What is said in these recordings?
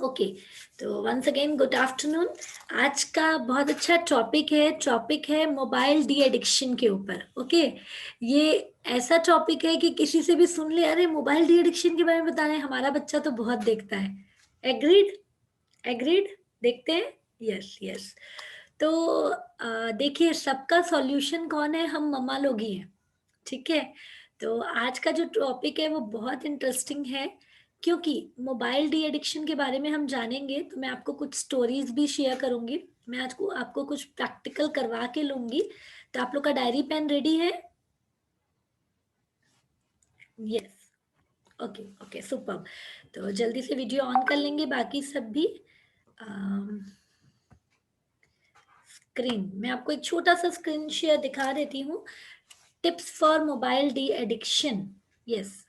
Okay, तो once again good afternoon. आज का बहुत अच्छा टॉपिक है मोबाइल डी एडिक्शन के ऊपर। ओके, ये ऐसा टॉपिक है कि किसी से भी सुन ले, अरे मोबाइल डी एडिक्शन के बारे में बता रहे हैं, हमारा बच्चा तो बहुत देखता है। एग्रीड? एग्रीड? देखते हैं। Yes yes. तो देखिए, सबका सॉल्यूशन कौन है? हम मम्मा लोग ही हैं। ठीक है, तो आज का जो टॉपिक है वो बहुत इंटरेस्टिंग है, क्योंकि मोबाइल डी एडिक्शन के बारे में हम जानेंगे। तो मैं आपको कुछ स्टोरीज भी शेयर करूंगी, मैं आज को आपको कुछ प्रैक्टिकल करवा के लूंगी। तो आप लोग का डायरी पेन रेडी है? यस। Okay okay, super. तो जल्दी से वीडियो ऑन कर लेंगे बाकी सब भी। स्क्रीन मैं आपको एक छोटा सा स्क्रीन शेयर दिखा देती हूँ। Tips for mobile de addiction. Yes,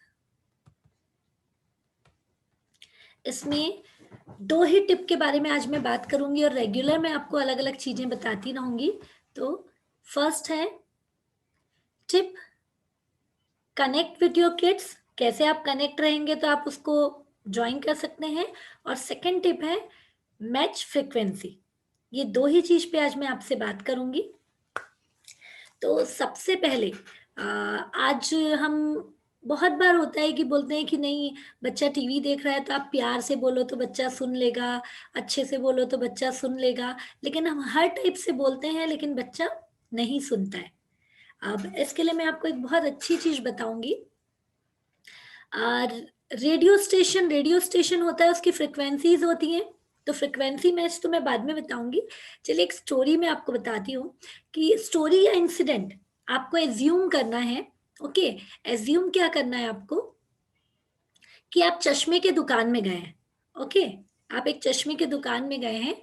इसमें दो ही टिप के बारे में आज मैं बात करूंगी, और रेगुलर मैं आपको अलग अलग चीजें बताती रहूंगी। तो फर्स्ट है tip, connect with your kids. कैसे आप कनेक्ट रहेंगे तो आप उसको ज्वाइन कर सकते हैं। और सेकंड टिप है मैच फ्रीक्वेंसी। ये दो ही चीज पे आज मैं आपसे बात करूंगी। तो सबसे पहले आज हम, बहुत बार होता है कि बोलते हैं कि नहीं, बच्चा टीवी देख रहा है तो आप प्यार से बोलो तो बच्चा सुन लेगा, अच्छे से बोलो तो बच्चा सुन लेगा। लेकिन हम हर टाइप से बोलते हैं लेकिन बच्चा नहीं सुनता है। अब इसके लिए मैं आपको एक बहुत अच्छी चीज बताऊंगी। और रेडियो स्टेशन होता है, उसकी फ्रिक्वेंसीज होती हैं। तो फ्रिक्वेंसी मैच तो मैं बाद में बताऊंगी। चलिए, एक स्टोरी मैं आपको बताती हूँ कि स्टोरी या इंसिडेंट आपको एज्यूम करना है। ओके, एज्यूम क्या करना है आपको कि आप चश्मे के दुकान में गए हैं। ओके, आप एक चश्मे के दुकान में गए हैं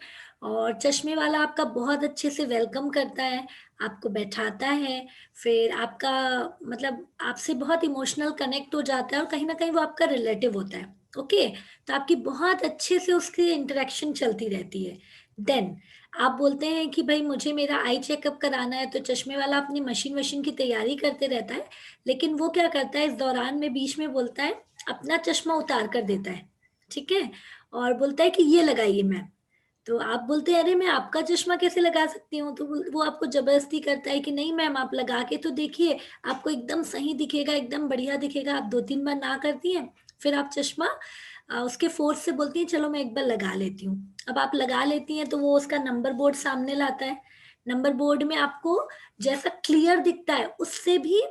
और चश्मे वाला आपका बहुत अच्छे से वेलकम करता है, आपको बैठाता है, फिर आपका मतलब आपसे बहुत इमोशनल कनेक्ट हो जाता है, और कहीं ना कहीं वो आपका रिलेटिव होता है। ओके, तो आपकी बहुत अच्छे से उसकी इंटरेक्शन चलती रहती है। देन आप बोलते हैं कि भाई मुझे मेरा आई चेकअप कराना है, तो चश्मे वाला अपनी मशीन वशीन की तैयारी करते रहता है। लेकिन वो क्या करता है, इस दौरान में बीच में बोलता है, अपना चश्मा उतार कर देता है। ठीक है, और बोलता है कि ये लगाइए मैम। तो आप बोलते हैं अरे मैं आपका चश्मा कैसे लगा सकती हूँ? तो वो आपको जबरदस्ती करता है कि नहीं मैम, आप लगा के तो देखिए, आपको एकदम सही दिखेगा, एकदम बढ़िया दिखेगा। आप दो तीन बार ना करती हैं, फिर आप चश्मा उसके फोर्स से बोलती हैं चलो मैं एक बार लगा लेती हूँ। अब आप लगा लेती हैं तो वो उसका नंबर बोर्ड सामने लाता है। नंबर बोर्ड में आपको जैसा क्लियर दिखता है उससे भी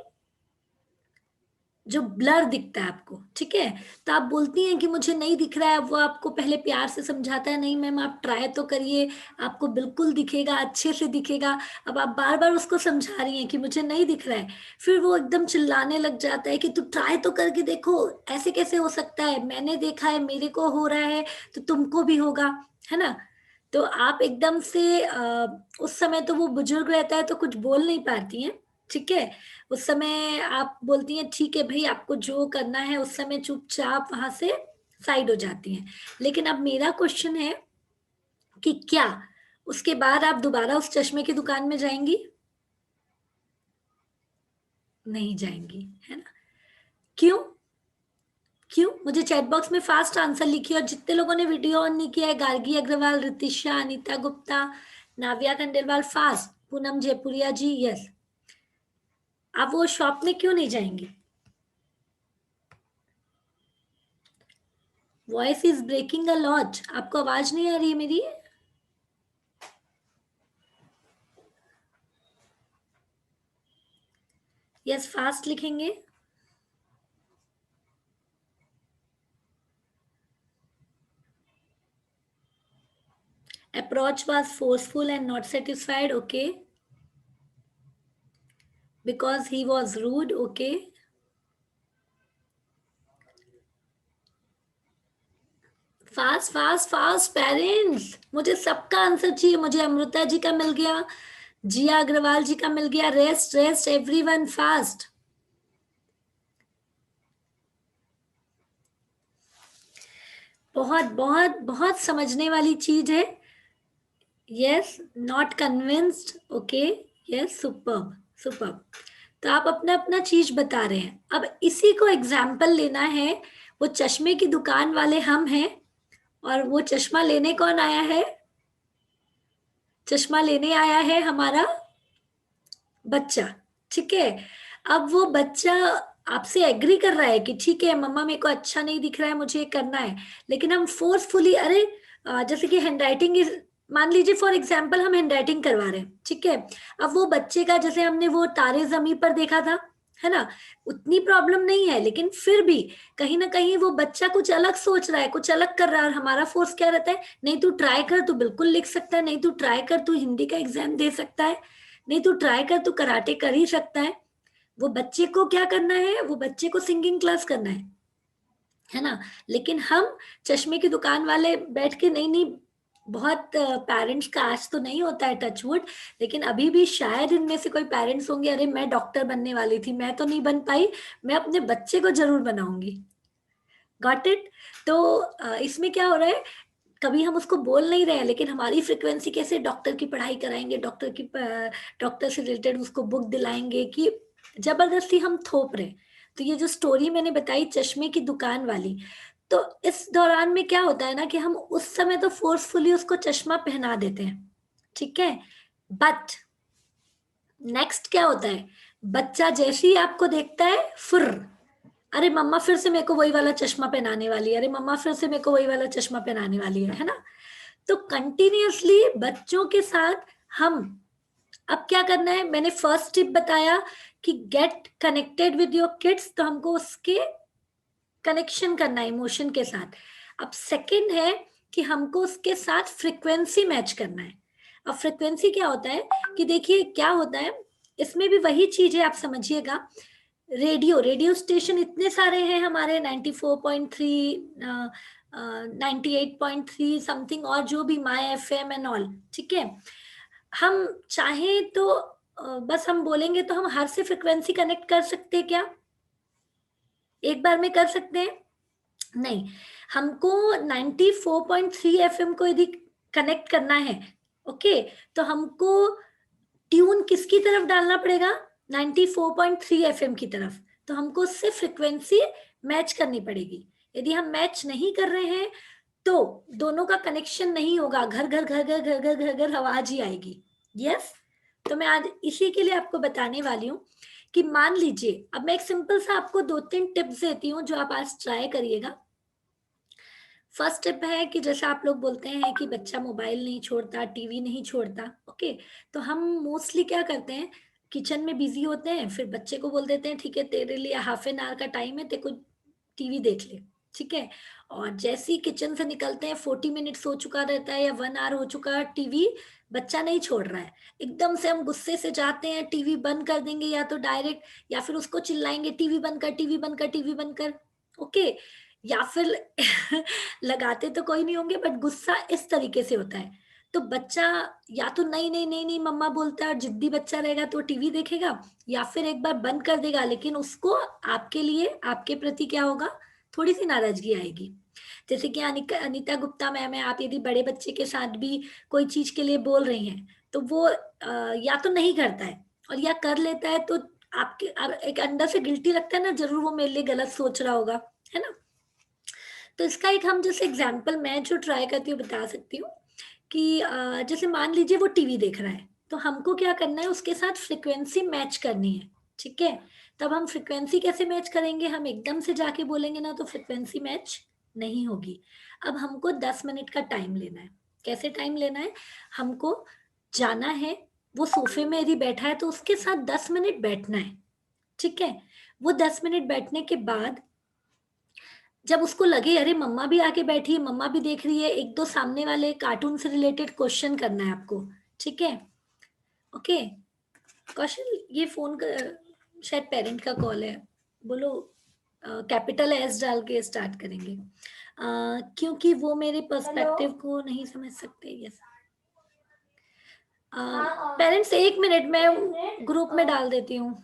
जो ब्लर दिखता है आपको। ठीक है, तो आप बोलती हैं कि मुझे नहीं दिख रहा है। वो आपको पहले प्यार से समझाता है, नहीं मैम आप ट्राई तो करिए, आपको बिल्कुल दिखेगा, अच्छे से दिखेगा। अब आप बार बार उसको समझा रही हैं कि मुझे नहीं दिख रहा है, फिर वो एकदम चिल्लाने लग जाता है कि तू ट्राई तो करके देखो, ऐसे कैसे हो सकता है, मैंने देखा है, मेरे को हो रहा है तो तुमको भी होगा, है ना? तो आप एकदम से उस समय तो वो बुजुर्ग रहता है तो कुछ बोल नहीं पाती हैं। ठीक है, उस समय आप बोलती हैं ठीक है भाई, आपको जो करना है, उस समय चुपचाप वहां से साइड हो जाती हैं। लेकिन अब मेरा क्वेश्चन है कि क्या उसके बाद आप दोबारा उस चश्मे की दुकान में जाएंगी? नहीं जाएंगी, है ना? क्यों? क्यों? मुझे चैट बॉक्स में फास्ट आंसर लिखिए। और जितने लोगों ने वीडियो ऑन नहीं किया है, गार्गी अग्रवाल, रितिशा, अनीता गुप्ता, नाविया खंडेलवाल, फास्ट, पूनम जयपुरिया जी, यस। आप वो शॉप में क्यों नहीं जाएंगे? Voice is breaking a lot. आपको आवाज नहीं आ रही है मेरी? यस, फास्ट लिखेंगे। Approach was forceful and not satisfied. Okay, because he was rude. Okay, fast fast fast parents, मुझे सबका आंसर चाहिए। मुझे अमृता जी का मिल गया, जिया अग्रवाल जी का मिल गया। Rest rest everyone, fast. बहुत बहुत बहुत समझने वाली चीज है। Yes, not convinced. Okay, yes, superb superb. तो आप अपना अपना चीज बता रहे हैं। अब इसी को एग्जाम्पल लेना है, वो चश्मे की दुकान वाले हम हैं, और वो चश्मा लेने कौन आया है? चश्मा लेने आया है हमारा बच्चा। ठीक है, अब वो बच्चा आपसे एग्री कर रहा है कि ठीक है मम्मा मेरे को अच्छा नहीं दिख रहा है, मुझे ये करना है, लेकिन हम फोर्सफुली, अरे जैसे कि हैंड राइटिंग इज, मान लीजिए फॉर एग्जाम्पल हम हैंड राइटिंग करवा रहे हैं, ठीक है। अब वो बच्चे का, जैसे हमने वो तारे जमी पर देखा था, है ना, उतनी प्रॉब्लम नहीं है, लेकिन फिर भी कहीं ना कहीं वो बच्चा कुछ अलग सोच रहा है, कुछ अलग कर रहा है, और हमारा फोर्स क्या रहता है, नहीं तू ट्राई कर, तू बिल्कुल लिख सकता है, नहीं तू ट्राई कर, तू हिंदी का एग्जाम दे सकता है, नहीं तू ट्राई कर, तू कराटे कर ही सकता है। वो बच्चे को क्या करना है, वो बच्चे को सिंगिंग क्लास करना है ना। लेकिन हम चश्मे की दुकान वाले बैठ के, नहीं नहीं, बहुत पेरेंट्स का आज तो नहीं होता है टचवुड, लेकिन अभी भी शायद इनमें से कोई पेरेंट्स होंगे, अरे मैं डॉक्टर बनने वाली थी, मैं तो नहीं बन पाई, मैं अपने बच्चे को जरूर बनाऊंगी। Got it. तो इसमें क्या हो रहा है, कभी हम उसको बोल नहीं रहे हैं, लेकिन हमारी फ्रिक्वेंसी कैसे, डॉक्टर की पढ़ाई कराएंगे, डॉक्टर से रिलेटेड उसको बुक दिलाएंगे, कि जबरदस्ती हम थोप रहे हैं। तो ये जो स्टोरी मैंने बताई चश्मे की दुकान वाली, तो इस दौरान में क्या होता है ना, कि हम उस समय तो फोर्सफुली उसको चश्मा पहना देते हैं, ठीक है। बट नेक्स्ट क्या होता है, बच्चा जैसे ही आपको देखता है, फुर, अरे मम्मा फिर से मेरे को वही वाला चश्मा पहनाने वाली है, अरे मम्मा फिर से मेरे को वही वाला चश्मा पहनाने वाली है ना। तो कंटिन्यूअसली बच्चों के साथ हम, अब क्या करना है, मैंने फर्स्ट टिप बताया कि get connected with your kids, तो हमको उसके कनेक्शन करना है इमोशन के साथ। अब सेकंड है कि हमको उसके साथ फ्रीक्वेंसी मैच करना है। अब फ्रीक्वेंसी क्या होता है, कि देखिए क्या होता है, इसमें भी वही चीज है, आप समझिएगा। रेडियो स्टेशन इतने सारे हैं हमारे, 94.3, 98.3 समथिंग, और जो भी माई एफएम एंड ऑल, ठीक है। हम चाहें तो बस हम बोलेंगे तो हम हर से फ्रिक्वेंसी कनेक्ट कर सकते हैं क्या, एक बार में कर सकते हैं? नहीं। हमको 94.3 एफएम को यदि कनेक्ट करना है, ओके, तो हमको ट्यून किसकी तरफ डालना पड़ेगा, 94.3 एफएम की तरफ। तो हमको उससे फ्रिक्वेंसी मैच करनी पड़ेगी। यदि हम मैच नहीं कर रहे हैं, तो दोनों का कनेक्शन नहीं होगा, घर घर घर घर घर घर घर घर आवाज ही आएगी। यस। तो मैं आज इसी के लिए आपको बताने वाली हूँ कि मान लीजिए, अब मैं एक सिंपल सा आपको 2-3 टिप्स देती हूँ जो आप आज ट्राई करिएगा। फर्स्ट टिप है कि जैसे आप लोग बोलते हैं कि बच्चा मोबाइल नहीं छोड़ता, टीवी नहीं छोड़ता, ओके, तो हम मोस्टली क्या करते हैं, किचन में बिजी होते हैं, फिर बच्चे को बोल देते हैं ठीक है तेरे लिए हाफ एन आवर का टाइम है, तेरे को टीवी देख ले, ठीक है। और जैसे ही किचन से निकलते हैं, 40 मिनट्स हो चुका रहता है या 1 आवर हो चुका है, टीवी बच्चा नहीं छोड़ रहा है। एकदम से हम गुस्से से जाते हैं, टीवी बंद कर देंगे, या तो डायरेक्ट, या फिर उसको चिल्लाएंगे टीवी बंद कर, टीवी बंद कर, टीवी बंद कर, ओके। या फिर लगाते तो कोई नहीं होंगे, बट गुस्सा इस तरीके से होता है। तो बच्चा या तो नहीं नहीं नहीं नहीं मम्मा बोलता है, और जिद्दी बच्चा रहेगा तो टीवी देखेगा, या फिर एक बार बंद कर देगा, लेकिन उसको आपके लिए, आपके प्रति क्या होगा, थोड़ी सी नाराजगी आएगी। जैसे कि अनिका अनीता गुप्ता मैम है, आप यदि बड़े बच्चे के साथ भी कोई चीज के लिए बोल रही हैं, तो वो या तो नहीं करता है, और या कर लेता है, तो आपके एक अंदर से गिल्टी लगता है ना, जरूर वो मेरे लिए गलत सोच रहा होगा, है ना। तो इसका एक हम जैसे एग्जाम्पल मैं जो ट्राई करती हूँ बता सकती हूँ, कि जैसे मान लीजिए वो टीवी देख रहा है, तो हमको क्या करना है, उसके साथ फ्रिक्वेंसी मैच करनी है, ठीक है। तब हम फ्रिक्वेंसी कैसे मैच करेंगे, हम एकदम से जाके बोलेंगे ना तो फ्रिक्वेंसी मैच नहीं होगी। अब हमको 10 मिनट का टाइम लेना है। कैसे टाइम लेना है, हमको जाना है, वो सोफे में यदि बैठा है तो उसके साथ 10 मिनट बैठना है, ठीक है। वो 10 मिनट बैठने के बाद जब उसको लगे अरे मम्मा भी आके बैठी है, मम्मा भी देख रही है, एक दो सामने वाले कार्टून से रिलेटेड क्वेश्चन करना है आपको, ठीक है। ओके, कौशल ये फोन का शायद पेरेंट का कॉल है, बोलो। कैपिटल एस डाल के स्टार्ट करेंगे, क्योंकि वो मेरे पर्सपेक्टिव को नहीं समझ सकते। यस, पेरेंट्स 1 मिनट में ग्रुप में डाल देती हूँ।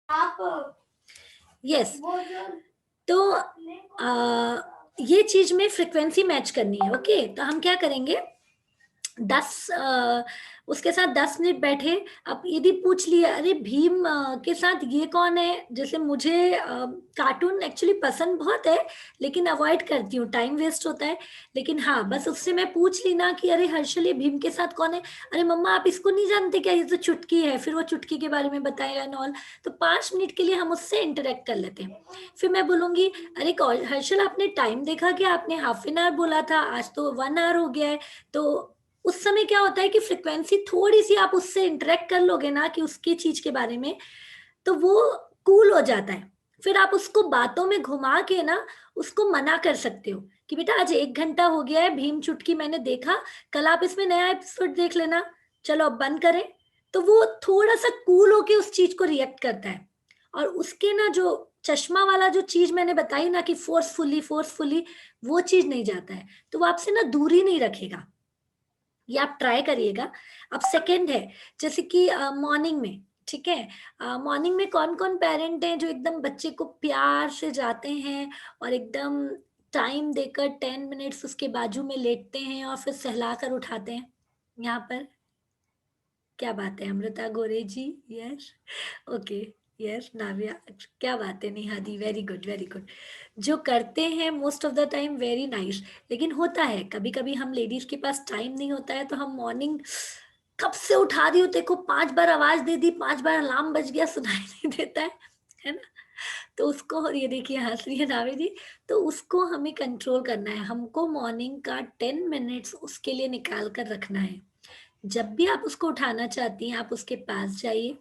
आप यस। तो ये चीज में फ्रिक्वेंसी मैच करनी है। ओके, तो हम क्या करेंगे, 10 उसके साथ 10 मिनट बैठे। अब यदि पूछ लिया अरे भीम के साथ ये कौन है, जैसे मुझे कार्टून एक्चुअली पसंद बहुत है लेकिन अवॉइड करती हूँ, टाइम वेस्ट होता है। लेकिन हाँ, बस उससे मैं पूछ ली ना कि अरे हर्षल ये भीम के साथ कौन है, अरे मम्मा आप इसको नहीं जानते क्या, ये तो चुटकी है, फिर वो चुटकी के बारे में बताएगा एंड ऑल। तो 5 मिनट के लिए हम उससे इंटरेक्ट कर लेते हैं। फिर मैं बोलूंगी अरे हर्षल आपने टाइम देखा क्या, आपने हाफ एन आवर बोला था, आज तो 1 आवर हो गया है। तो उस समय क्या होता है कि फ्रिक्वेंसी थोड़ी सी आप उससे इंटरेक्ट कर लोगे ना कि उसकी चीज के बारे में, तो वो कूल हो जाता है। फिर आप उसको बातों में घुमा के ना उसको मना कर सकते हो कि बेटा आज 1 घंटा हो गया है, भीम चुटकी मैंने देखा, कल आप इसमें नया एपिसोड देख लेना, चलो अब बंद करें। तो वो थोड़ा सा कूल होके उस चीज को रिएक्ट करता है। और उसके ना जो चश्मा वाला जो चीज मैंने बताई ना कि फोर्सफुली फोर्सफुली, वो चीज नहीं जाता है, तो वो आपसे ना दूरी नहीं रखेगा। ये आप ट्राई करिएगा। अब सेकंड है, जैसे कि मॉर्निंग में, ठीक है, मॉर्निंग में कौन कौन पेरेंट हैं जो एकदम बच्चे को प्यार से जाते हैं और एकदम टाइम देकर 10 मिनट्स उसके बाजू में लेटते हैं और फिर सहला कर उठाते हैं। यहाँ पर क्या बात है अमृता गोरे जी, यस, ओके, यस नाविया, क्या बात है नेहा दी, वेरी गुड वेरी गुड। जो करते हैं most of the time very nice. लेकिन होता है कभी कभी हम लेडीज के पास टाइम नहीं होता है, तो हम मॉर्निंग कब से उठा रही हूँ देखो, 5 बार आवाज दे दी, 5 बार अलार्म बज गया, सुनाई नहीं देता है ना। तो उसको, और ये देखिए हंस रही है नावे जी, तो उसको हमें कंट्रोल करना है, हमको मॉर्निंग का 10 मिनट्स उसके लिए निकाल कर रखना है। जब भी आप उसको उठाना चाहती हैं आप उसके पास जाइए,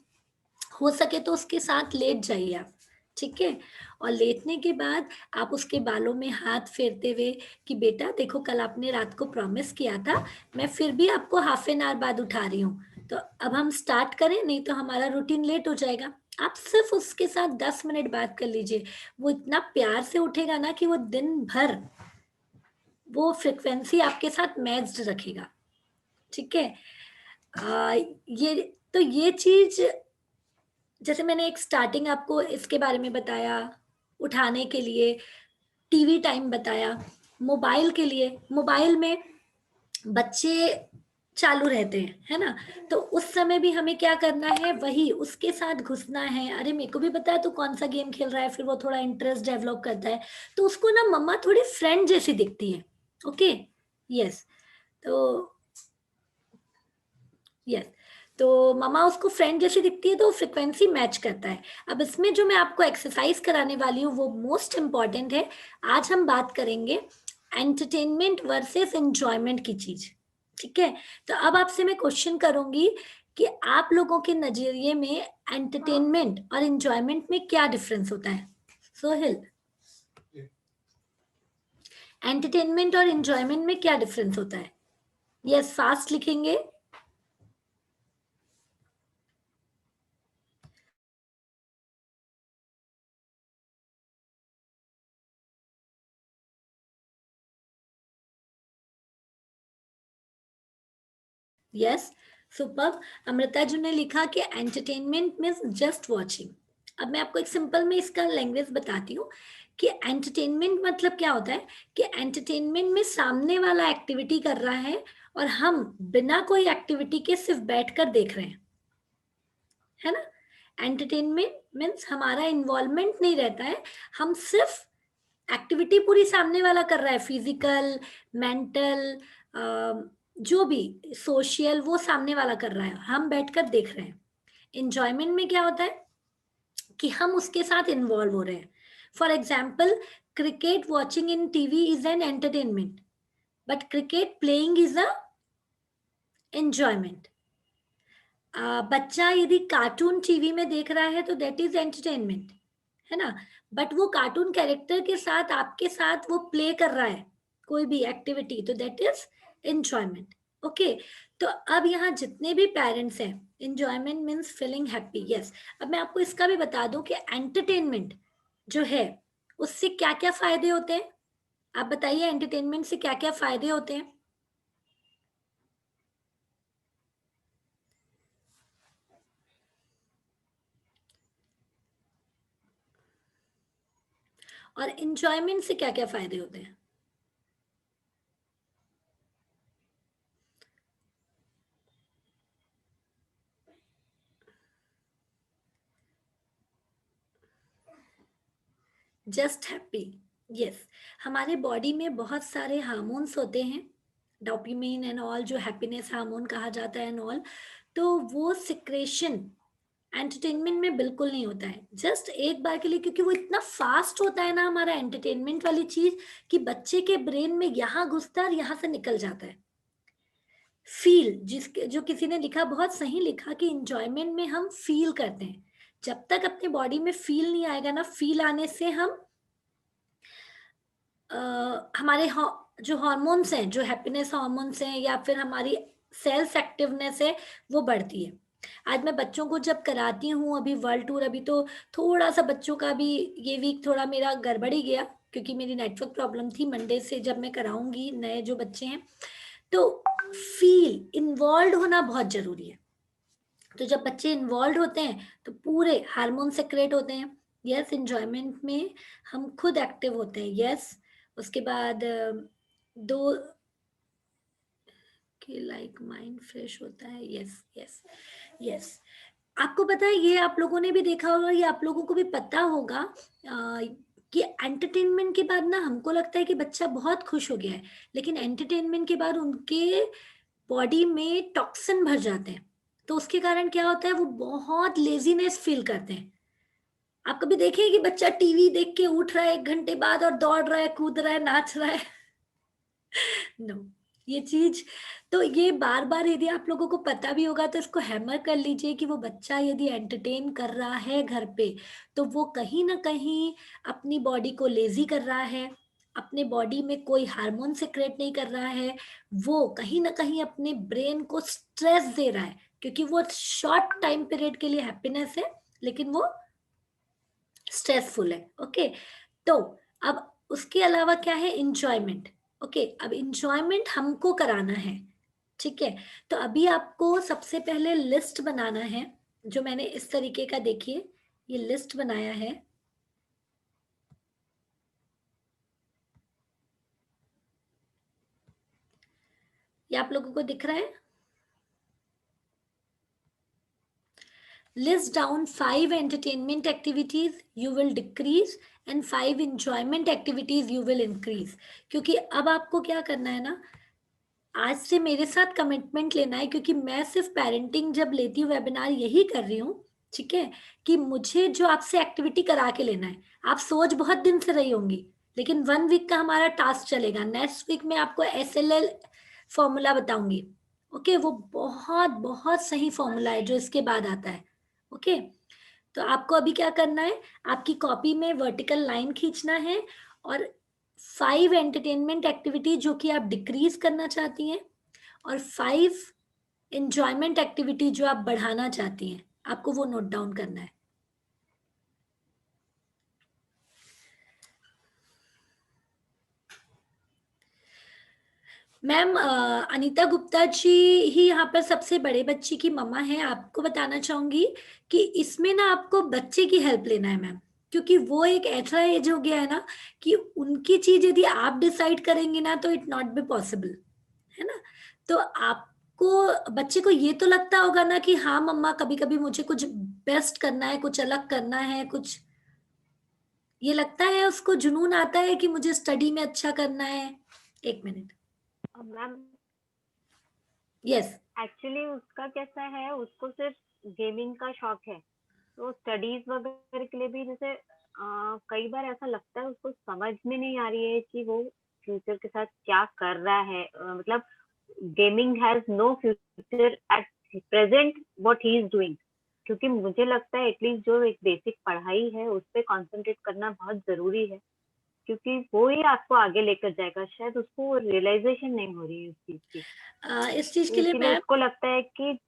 हो सके तो उसके साथ लेट जाइए आप, ठीक है। और लेटने के बाद आप उसके बालों में हाथ फेरते हुए कि बेटा देखो कल आपने रात को प्रॉमिस किया था, मैं फिर भी आपको हाफ एन आवर बाद उठा रही हूँ, तो अब हम स्टार्ट करें, नहीं तो हमारा रूटीन लेट हो जाएगा। आप सिर्फ उसके साथ 10 मिनट बात कर लीजिए, वो इतना प्यार से उठेगा ना कि वो दिन भर वो फ्रिक्वेंसी आपके साथ मैच्ड रखेगा, ठीक है। ये, तो ये चीज, जैसे मैंने एक स्टार्टिंग आपको इसके बारे में बताया, उठाने के लिए, टीवी टाइम बताया, मोबाइल के लिए, मोबाइल में बच्चे चालू रहते हैं, है ना, तो उस समय भी हमें क्या करना है, वही उसके साथ घुसना है, अरे मेरे को भी पता है तू कौन सा गेम खेल रहा है, फिर वो थोड़ा इंटरेस्ट डेवलप करता है, तो उसको ना मम्मा थोड़ी फ्रेंड जैसी दिखती है। ओके, यस, तो यस, तो ममा उसको फ्रेंड जैसी दिखती है तो फ्रिक्वेंसी मैच करता है। अब इसमें जो मैं आपको एक्सरसाइज कराने वाली हूँ वो मोस्ट इंपॉर्टेंट है। आज हम बात करेंगे एंटरटेनमेंट वर्सेस एंजॉयमेंट की चीज, ठीक है। तो अब आपसे मैं क्वेश्चन करूंगी कि आप लोगों के नजरिए में एंटरटेनमेंट और एंजॉयमेंट में क्या डिफरेंस होता है। सोहेल, एंटरटेनमेंट और एंजॉयमेंट में क्या डिफरेंस होता है। यस, फास्ट लिखेंगे। Yes, super. अमृता जी ने लिखा कि एंटरटेनमेंट मीन्स जस्ट वॉचिंग। अब मैं आपको एक सिंपल में इसका लैंग्वेज बताती हूँ कि एंटरटेनमेंट मतलब क्या होता है, कि एंटरटेनमेंट में सामने वाला एक्टिविटी कर रहा है और हम बिना कोई एक्टिविटी के सिर्फ बैठकर देख रहे हैं, है ना। एंटरटेनमेंट मीन्स हमारा इन्वॉल्वमेंट नहीं रहता है, हम सिर्फ एक्टिविटी पूरी सामने वाला कर रहा है, फिजिकल, मेंटल, जो भी सोशल, वो सामने वाला कर रहा है, हम बैठकर देख रहे हैं। इंजॉयमेंट में क्या होता है कि हम उसके साथ इन्वॉल्व हो रहे हैं। For example, cricket watching in TV is an entertainment, but cricket playing is a enjoyment. बच्चा यदि कार्टून टीवी में देख रहा है तो दैट इज एंटरटेनमेंट, है ना, बट वो कार्टून कैरेक्टर के साथ आपके साथ वो प्ले कर रहा है कोई भी एक्टिविटी, तो दैट इज एंजॉयमेंट। ओके, तो अब यहाँ जितने भी पेरेंट्स हैं, enjoyment means feeling happy, yes. अब मैं आपको इसका भी बता दूं कि एंटरटेनमेंट जो है उससे क्या क्या फायदे होते हैं। आप बताइए एंटरटेनमेंट से क्या क्या फायदे होते हैं। और इंजॉयमेंट से क्या क्या फायदे होते हैं। Just happy. यस, हमारे बॉडी में बहुत सारे हार्मोन्स होते हैं, डोपामिन एंड ऑल, जो हैप्पीनेस हार्मोन कहा जाता है एंड ऑल, तो वो सिक्रेशन एंटरटेनमेंट में बिल्कुल नहीं होता है, जस्ट एक बार के लिए, क्योंकि वो इतना फास्ट होता है ना हमारा एंटरटेनमेंट वाली चीज, कि बच्चे के ब्रेन में यहाँ घुसता है और यहाँ से निकल जाता है। फील, जिसके जो किसी ने लिखा, बहुत सही लिखा, कि इंजॉयमेंट में हम फील करते हैं। जब तक अपने बॉडी में फील नहीं आएगा ना, फील आने से हम हमारे जो हार्मोन्स हैं, जो हैप्पीनेस हार्मोन्स हैं, या फिर हमारी सेल्स एक्टिवनेस है, वो बढ़ती है। आज मैं बच्चों को जब कराती हूँ, अभी वर्ल्ड टूर, अभी तो थोड़ा सा बच्चों का भी ये वीक थोड़ा मेरा गड़बड़ ही गया, क्योंकि मेरी नेटवर्क प्रॉब्लम थी। मंडे से जब मैं कराऊंगी नए जो बच्चे हैं, तो फील इन्वॉल्व होना बहुत जरूरी है। तो जब बच्चे इन्वॉल्व होते हैं तो पूरे हार्मोन सेक्रेट होते हैं। यस, एंजॉयमेंट में हम खुद एक्टिव होते हैं। यस, उसके बाद दो के लाइक माइंड फ्रेश होता है। यस यस यस, आपको पता है, ये आप लोगों ने भी देखा होगा, ये आप लोगों को भी पता होगा, कि एंटरटेनमेंट के बाद ना हमको लगता है कि बच्चा बहुत खुश हो गया है, लेकिन एंटरटेनमेंट के बाद उनके बॉडी में टॉक्सिन भर जाते हैं। तो उसके कारण क्या होता है, वो बहुत लेजीनेस फील करते हैं। आप कभी देखें कि बच्चा टीवी देख के उठ रहा है 1 घंटे बाद और दौड़ रहा है, कूद रहा है, नाच रहा है? नो, ये चीज, तो ये बार बार यदि आप लोगों को पता भी होगा, तो इसको हैमर कर लीजिए कि वो बच्चा यदि एंटरटेन कर रहा है घर पे, तो वो कहीं ना कहीं अपनी बॉडी को लेजी कर रहा है, अपने बॉडी में कोई हार्मोन सिक्रेट नहीं कर रहा है, वो कहीं ना कहीं अपने ब्रेन को स्ट्रेस दे रहा है, क्योंकि वो शॉर्ट टाइम पीरियड के लिए हैप्पीनेस है, लेकिन वो स्ट्रेसफुल है। ओके, तो अब उसके अलावा क्या है, इंजॉयमेंट। ओके, अब इंजॉयमेंट हमको कराना है, ठीक है? तो अभी आपको सबसे पहले लिस्ट बनाना है, जो मैंने इस तरीके का, देखिए, ये लिस्ट बनाया है। ये आप लोगों को दिख रहा है? List down 5 entertainment activities you will decrease and 5 enjoyment activities you will increase। क्योंकि अब आपको क्या करना है ना, आज से मेरे साथ कमिटमेंट लेना है, क्योंकि मैं सिर्फ पेरेंटिंग जब लेती हूँ वेबिनार, यही कर रही हूँ, ठीक है, कि मुझे जो आपसे एक्टिविटी करा के लेना है। आप सोच बहुत दिन से रही होंगी, लेकिन 1 वीक का हमारा टास्क चलेगा। नेक्स्ट वीक में आपको SLL फॉर्मूला बताऊंगी। ओके, वो बहुत बहुत सही फॉर्मूला है जो इसके बाद आता है। ओके, तो आपको अभी क्या करना है, आपकी कॉपी में वर्टिकल लाइन खींचना है, और 5 एंटरटेनमेंट एक्टिविटी जो कि आप डिक्रीज करना चाहती हैं, और 5 एंजॉयमेंट एक्टिविटी जो आप बढ़ाना चाहती हैं, आपको वो नोट डाउन करना है। मैम, अनीता गुप्ता जी ही यहाँ पर सबसे बड़े बच्चे की मम्मा है। आपको बताना चाहूंगी कि इसमें ना आपको बच्चे की हेल्प लेना है मैम, क्योंकि वो एक ऐसा एज हो गया है ना, कि उनकी चीज यदि आप डिसाइड करेंगे ना, तो इट नॉट बी पॉसिबल, है ना? तो आपको, बच्चे को ये तो लगता होगा ना कि हाँ मम्मा, कभी कभी मुझे कुछ बेस्ट करना है, कुछ अलग करना है, कुछ ये लगता है उसको, जुनून आता है कि मुझे स्टडी में अच्छा करना है। 1 मिनट। Ma'am, yes. एक्चुअली उसका कैसा है, उसको सिर्फ गेमिंग का शौक है, तो स्टडीज वगैरह के लिए भी जैसे कई बार ऐसा लगता है उसको समझ में नहीं आ रही है कि वो फ्यूचर के साथ क्या कर रहा है। मतलब gaming has no future at present what he is doing. क्योंकि मुझे लगता है एटलीस्ट जो एक बेसिक पढ़ाई है उस पर कॉन्सेंट्रेट करना बहुत जरूरी है, क्योंकि वो ही आपको आगे लेकर जाएगा। शायद उसको रियलाइजेशन नहीं हो रही है उस चीज की, इस चीज तो के लिए इसीलिए मैम, उसको लगता है कि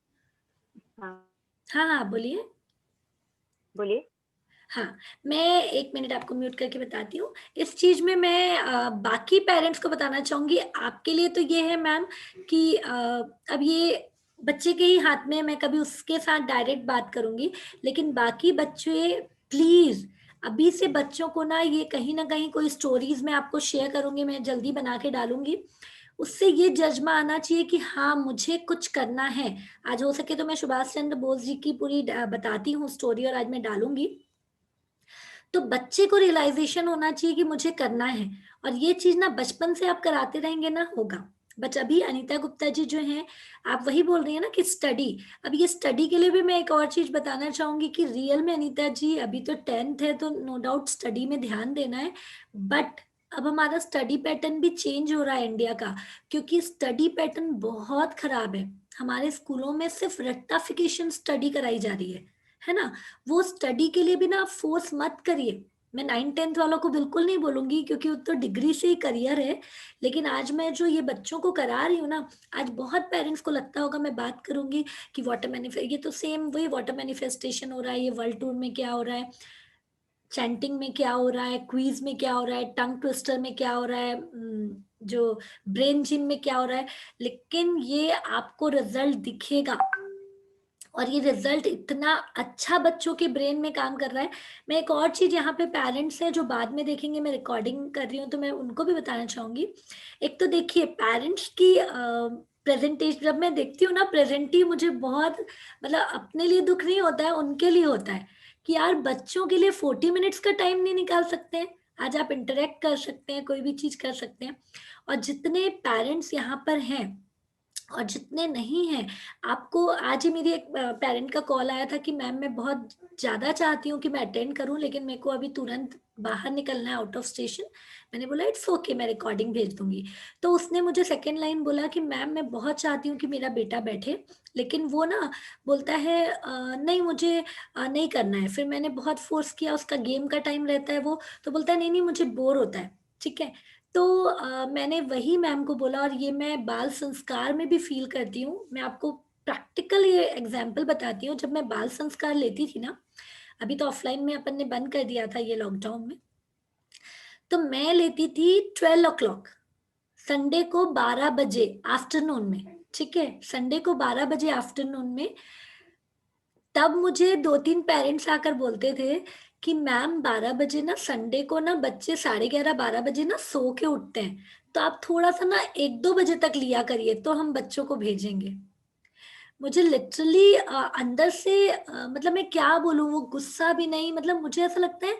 हाँ, हाँ हाँ बोलिए। बोलिए। हाँ, मैं 1 मिनट आपको म्यूट करके बताती हूँ। इस चीज में मैं बाकी पेरेंट्स को बताना चाहूंगी। आपके लिए तो ये है मैम, कि अब ये बच्चे के ही हाथ में है, मैं कभी उसके साथ डायरेक्ट बात करूंगी, लेकिन बाकी बच्चे प्लीज, अभी से बच्चों को ना, ये कहीं ना कहीं कोई स्टोरीज में आपको शेयर करूंगी, मैं जल्दी बना के डालूंगी, उससे ये जज्बा आना चाहिए कि हाँ मुझे कुछ करना है। आज हो सके तो मैं सुभाष चंद्र बोस जी की पूरी बताती हूँ स्टोरी, और आज मैं डालूंगी। तो बच्चे को रियलाइजेशन होना चाहिए कि मुझे करना है, और ये चीज ना बचपन से आप कराते रहेंगे ना होगा। बट अभी अनीता गुप्ता जी जो हैं, आप वही बोल रही हैं ना कि स्टडी, अब ये स्टडी के लिए भी मैं एक और चीज बताना चाहूंगी कि रियल में अनीता जी अभी तो 10th है, तो नो डाउट स्टडी में ध्यान देना है, बट अब हमारा स्टडी पैटर्न भी चेंज हो रहा है इंडिया का, क्योंकि स्टडी पैटर्न बहुत खराब है। हमारे स्कूलों में सिर्फ रट्टाफिकेशन स्टडी कराई जा रही है ना। वो स्टडी के लिए भी ना आप फोर्स मत करिए। मैं 9th-10th वालों को बिल्कुल नहीं बोलूंगी, क्योंकि वो तो डिग्री से ही करियर है, लेकिन आज मैं जो ये बच्चों को करा रही हूँ ना, आज बहुत पेरेंट्स को लगता होगा, मैं बात करूंगी कि वाटर मैनिफेस्ट, ये तो सेम वही वाटर मैनिफेस्टेशन हो रहा है, ये वर्ल्ड टूर में क्या हो रहा है, चैंटिंग में क्या हो रहा है, क्वीज में क्या हो रहा है, टंग ट्विस्टर में क्या हो रहा है, जो ब्रेन जिम में क्या हो रहा है, लेकिन ये आपको रिजल्ट दिखेगा, और ये रिजल्ट इतना अच्छा बच्चों के ब्रेन में काम कर रहा है। मैं एक और चीज यहाँ पे पेरेंट्स हैं जो बाद में देखेंगे, मैं रिकॉर्डिंग कर रही हूँ तो मैं उनको भी बताना चाहूंगी। एक तो देखिए पेरेंट्स की प्रेजेंटेशन जब मैं देखती हूँ ना, प्रेजेंटी मुझे बहुत, मतलब अपने लिए दुख नहीं होता है, उनके लिए होता है कि यार बच्चों के लिए 40 मिनट्स का टाइम नहीं निकाल सकते हैं। आज आप इंटरेक्ट कर सकते हैं, कोई भी चीज कर सकते हैं, और जितने पेरेंट्स यहाँ पर हैं और जितने नहीं हैं, आपको आज ही मेरी एक पेरेंट का कॉल आया था कि मैम मैं बहुत ज्यादा चाहती हूँ कि मैं अटेंड करूँ, लेकिन मेरे को अभी तुरंत बाहर निकलना है आउट ऑफ स्टेशन। मैंने बोला इट्स ओके, मैं रिकॉर्डिंग भेज दूंगी। तो उसने मुझे सेकेंड लाइन बोला कि मैम मैं बहुत चाहती हूँ कि मेरा बेटा बैठे, लेकिन वो ना बोलता है नहीं मुझे नहीं करना है। फिर मैंने बहुत फोर्स किया, उसका गेम का टाइम रहता है वो, तो बोलता है नहीं नहीं मुझे बोर होता है। ठीक है, तो मैंने वही मैम को बोला, और ये मैं बाल संस्कार में भी फील करती हूँ। मैं आपको प्रैक्टिकल ये एग्जाम्पल बताती हूँ। जब मैं बाल संस्कार लेती थी ना, अभी तो ऑफलाइन में अपन ने बंद कर दिया था ये लॉकडाउन में, तो मैं लेती थी 12 o'clock, संडे को 12 बजे आफ्टरनून में। ठीक है, संडे को 12 बजे आफ्टरनून में। तब मुझे 2-3 पेरेंट्स आकर बोलते थे कि मैम 12 बजे ना संडे को ना बच्चे 11:30-12 बजे ना सो के उठते हैं, तो आप थोड़ा सा ना 1-2 बजे तक लिया करिए तो हम बच्चों को भेजेंगे। मुझे लिटरली अंदर से मतलब मैं क्या बोलूं, वो गुस्सा भी नहीं, मतलब मुझे ऐसा लगता है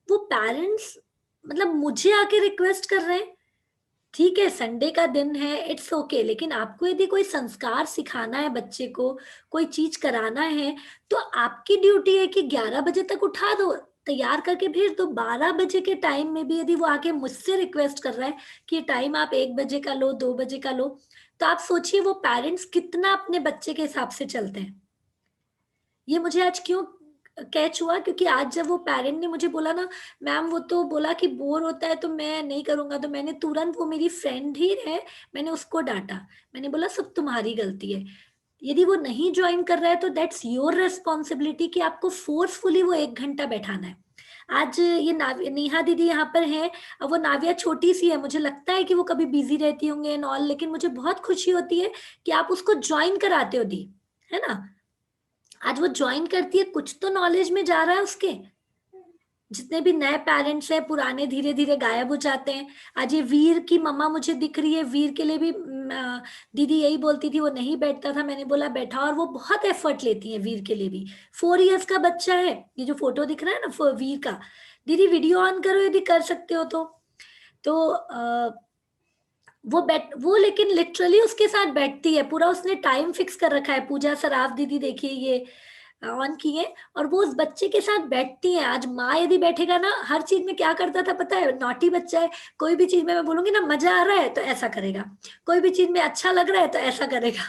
वो पेरेंट्स मतलब मुझे आके रिक्वेस्ट कर रहे हैं। ठीक है संडे का दिन है, इट्स ओके, लेकिन आपको यदि कोई संस्कार सिखाना है बच्चे को, कोई चीज कराना है, तो आपकी ड्यूटी है कि 11 बजे तक उठा दो, तैयार करके भेज दो। 12 बजे के टाइम में भी यदि वो आके मुझसे रिक्वेस्ट कर रहा है कि टाइम आप 1 बजे का लो, 2 बजे का लो, तो आप सोचिए वो पेरेंट्स कितना अपने बच्चे के हिसाब से चलते हैं। ये मुझे आज क्यों कैच हुआ, क्योंकि आज जब वो पेरेंट ने मुझे बोला ना मैम वो तो बोला कि बोर होता है तो मैं नहीं करूंगा, तो मैंने तुरंत, वो मेरी फ्रेंड ही है, मैंने उसको डांटा। मैंने बोला सब तुम्हारी गलती है, यदि वो नहीं ज्वाइन कर रहा है तो दैट्स योर रेस्पॉन्सिबिलिटी कि आपको फोर्सफुली वो 1 घंटा बैठाना है। आज ये नेहा दीदी यहाँ पर है, अब वो नाविया छोटी सी है, मुझे लगता है कि वो कभी बिजी रहती होंगे एंड ऑल, लेकिन मुझे बहुत खुशी होती है कि आप उसको ज्वाइन कराते हो दी, है ना। आज वो ज्वाइन करती है, कुछ तो नॉलेज में जा रहा है उसके। जितने भी नए पेरेंट्स हैं पुराने धीरे धीरे गायब हो जाते हैं। आज ये वीर की मम्मा मुझे दिख रही है, वीर के लिए भी दीदी यही बोलती थी, वो नहीं बैठता था, मैंने बोला बैठा, और वो बहुत एफर्ट लेती है वीर के लिए भी। 4 इयर्स का बच्चा है, ये जो फोटो दिख रहा है ना वीर का, दीदी वीडियो ऑन करो यदि कर सकते हो तो वो लेकिन लिटरली उसके साथ बैठती है, पूरा उसने टाइम फिक्स कर रखा है। पूजा सराफ दीदी देखिए ये ऑन किए, और वो उस बच्चे के साथ बैठती है। आज माँ यदि बैठेगा ना, हर चीज में क्या करता था पता है, नॉटी बच्चा है, कोई भी चीज में मैं बोलूंगी ना मजा आ रहा है तो ऐसा करेगा, कोई भी चीज में अच्छा लग रहा है तो ऐसा करेगा।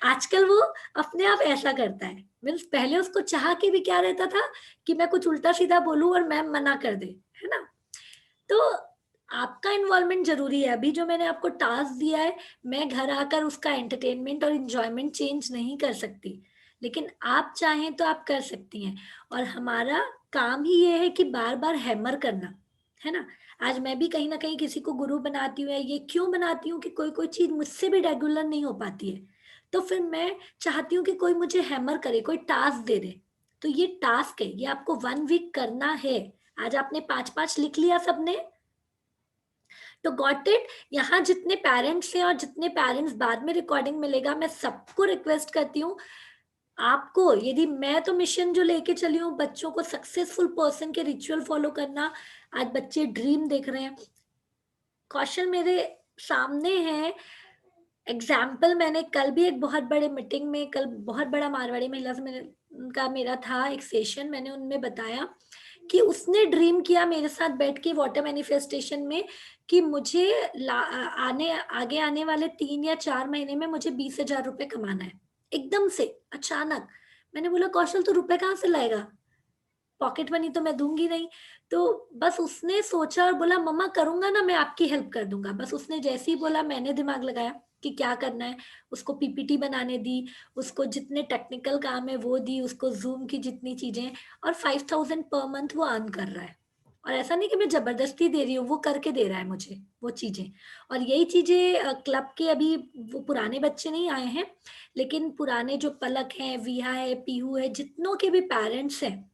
आजकल वो अपने आप ऐसा करता है। मीन्स पहले उसको चाह के भी क्या रहता था कि मैं कुछ उल्टा सीधा बोलूं और मैम मना कर दे, है ना। तो आपका इन्वॉल्वमेंट जरूरी है। अभी जो मैंने आपको टास्क दिया है, मैं घर आकर उसका एंटरटेनमेंट और इंजॉयमेंट चेंज नहीं कर सकती, लेकिन आप चाहें तो आप कर सकती हैं। और हमारा काम ही ये है कि बार बार हैमर करना, है ना। आज मैं भी कहीं ना कहीं किसी को गुरु बनाती हूँ, या ये क्यों बनाती हूँ कि कोई कोई चीज मुझसे भी रेगुलर नहीं हो पाती है, तो फिर मैं चाहती हूँ कि कोई मुझे हैमर करे, कोई टास्क दे दे। तो ये टास्क है, ये आपको 1 वीक करना है। आज आपने 5-5 लिख लिया सबने, तो गॉट इट। यहाँ जितने पेरेंट्स हैं और जितने पेरेंट्स बाद में रिकॉर्डिंग मिलेगा, मैं सबको रिक्वेस्ट करती हूँ आपको, यदि मैं तो मिशन जो लेके चली हूँ बच्चों को सक्सेसफुल पर्सन के रिचुअल फॉलो करना, आज बच्चे ड्रीम देख रहे हैं। कौशल मेरे सामने है। एग्जाम्पल, मैंने कल भी एक बहुत बड़े मीटिंग में, कल बहुत बड़ा मारवाड़ी महिला से मेरा था एक सेशन, मैंने उनमें बताया कि उसने ड्रीम किया मेरे साथ बैठ के वाटर मैनिफेस्टेशन में कि मुझे आगे आने वाले 3 या 4 महीने में मुझे 20,000 रुपए कमाना है, एकदम से अचानक। मैंने बोला कौशल तू रुपए कहाँ से लाएगा, पॉकेट मनी तो मैं दूंगी नहीं। तो बस उसने सोचा और बोला मम्मा करूंगा ना, मैं आपकी हेल्प कर दूंगा। बस उसने जैसे ही बोला मैंने दिमाग लगाया कि क्या करना है, उसको पीपीटी बनाने दी, उसको जितने टेक्निकल काम है वो दी, उसको जूम की जितनी चीजें, और 5,000 पर मंथ वो अर्न कर रहा है। और ऐसा नहीं कि मैं जबरदस्ती दे रही हूँ, वो करके दे रहा है मुझे वो चीजें। और यही चीजें क्लब के अभी वो पुराने बच्चे नहीं आए हैं, लेकिन पुराने जो पलक हैं, विहा है, पीहू है, जितनों के भी पेरेंट्स हैं,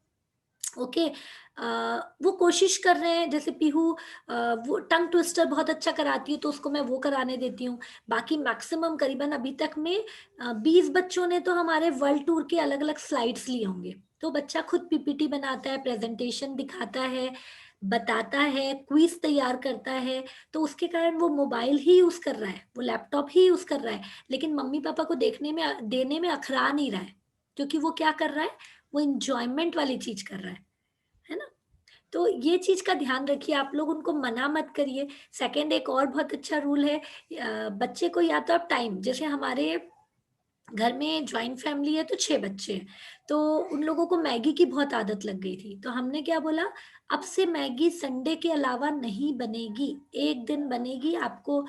ओके, वो कोशिश कर रहे हैं। जैसे पीहू वो टंग ट्विस्टर बहुत अच्छा कराती है तो उसको मैं वो कराने देती हूँ। बाकी मैक्सिमम करीबन अभी तक में 20 बच्चों ने तो हमारे वर्ल्ड टूर के अलग अलग स्लाइड्स लिए होंगे। तो बच्चा खुद पीपीटी बनाता है, प्रेजेंटेशन दिखाता है, बताता है, क्विज तैयार करता है। तो उसके कारण वो मोबाइल ही यूज कर रहा है, वो लैपटॉप ही यूज कर रहा है, लेकिन मम्मी पापा को देखने में देने में अखरा नहीं रहा है, क्योंकि वो क्या कर रहा है, वो इंजॉयमेंट वाली चीज कर रहा है ना। तो ये चीज का ध्यान रखिए, आप लोग उनको मना मत करिए। सेकंड, एक और बहुत अच्छा रूल है, बच्चे को या तो आप टाइम, जैसे हमारे घर में ज्वाइंट फैमिली है तो 6 बच्चे हैं, तो उन लोगों को मैगी की बहुत आदत लग गई थी। तो हमने क्या बोला, अब से मैगी संडे के अलावा नहीं बनेगी, एक दिन बनेगी, आपको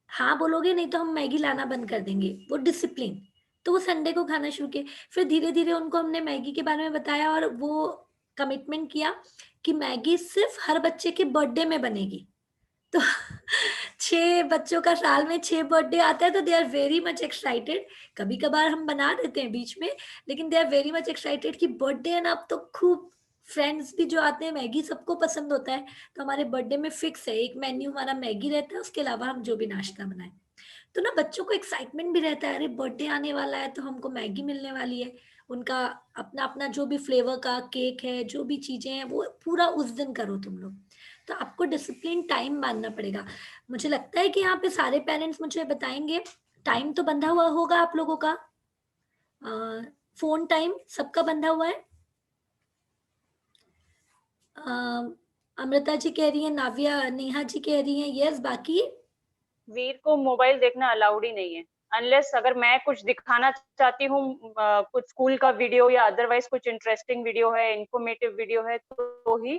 हाँ बोलोगे नहीं तो हम मैगी लाना बंद कर देंगे, वो डिसिप्लिन। तो वो संडे को खाना शुरू किए। फिर धीरे धीरे उनको हमने मैगी के बारे में बताया और वो कमिटमेंट किया कि मैगी सिर्फ हर बच्चे के बर्थडे में बनेगी। तो 6 बच्चों का साल में 6 बर्थडे आता है, तो they are very much excited. कभी कभार हम बना देते हैं बीच में, लेकिन they are very much excited कि बर्थडे है ना, अब तो खूब फ्रेंड्स भी जो आते हैं, मैगी सबको पसंद होता है। तो हमारे बर्थडे में फिक्स है, एक मेन्यू हमारा मैगी रहता है, उसके अलावा हम जो भी नाश्ता बनाए। तो ना बच्चों को एक्साइटमेंट भी रहता है, अरे बर्थडे आने वाला है तो हमको मैगी मिलने वाली है। उनका अपना अपना जो भी फ्लेवर का केक है, जो भी चीजें हैं, वो पूरा उस दिन करो तुम लोग। तो आपको डिसिप्लिन टाइम मानना पड़ेगा। मुझे लगता है कि यहाँ पे सारे पेरेंट्स मुझे बताएंगे, टाइम तो बंधा हुआ होगा आप लोगों का, फोन टाइम सबका बंधा हुआ है। अ, अमृता जी कह रही है, नाविया नेहा जी कह रही है यस, बाकी वीर को मोबाइल देखना अलाउड ही नहीं है, अनलेस अगर मैं कुछ दिखाना चाहती हूँ, कुछ स्कूल का वीडियो या अदरवाइज कुछ इंटरेस्टिंग वीडियो है, इंफॉर्मेटिव वीडियो है, तो ही,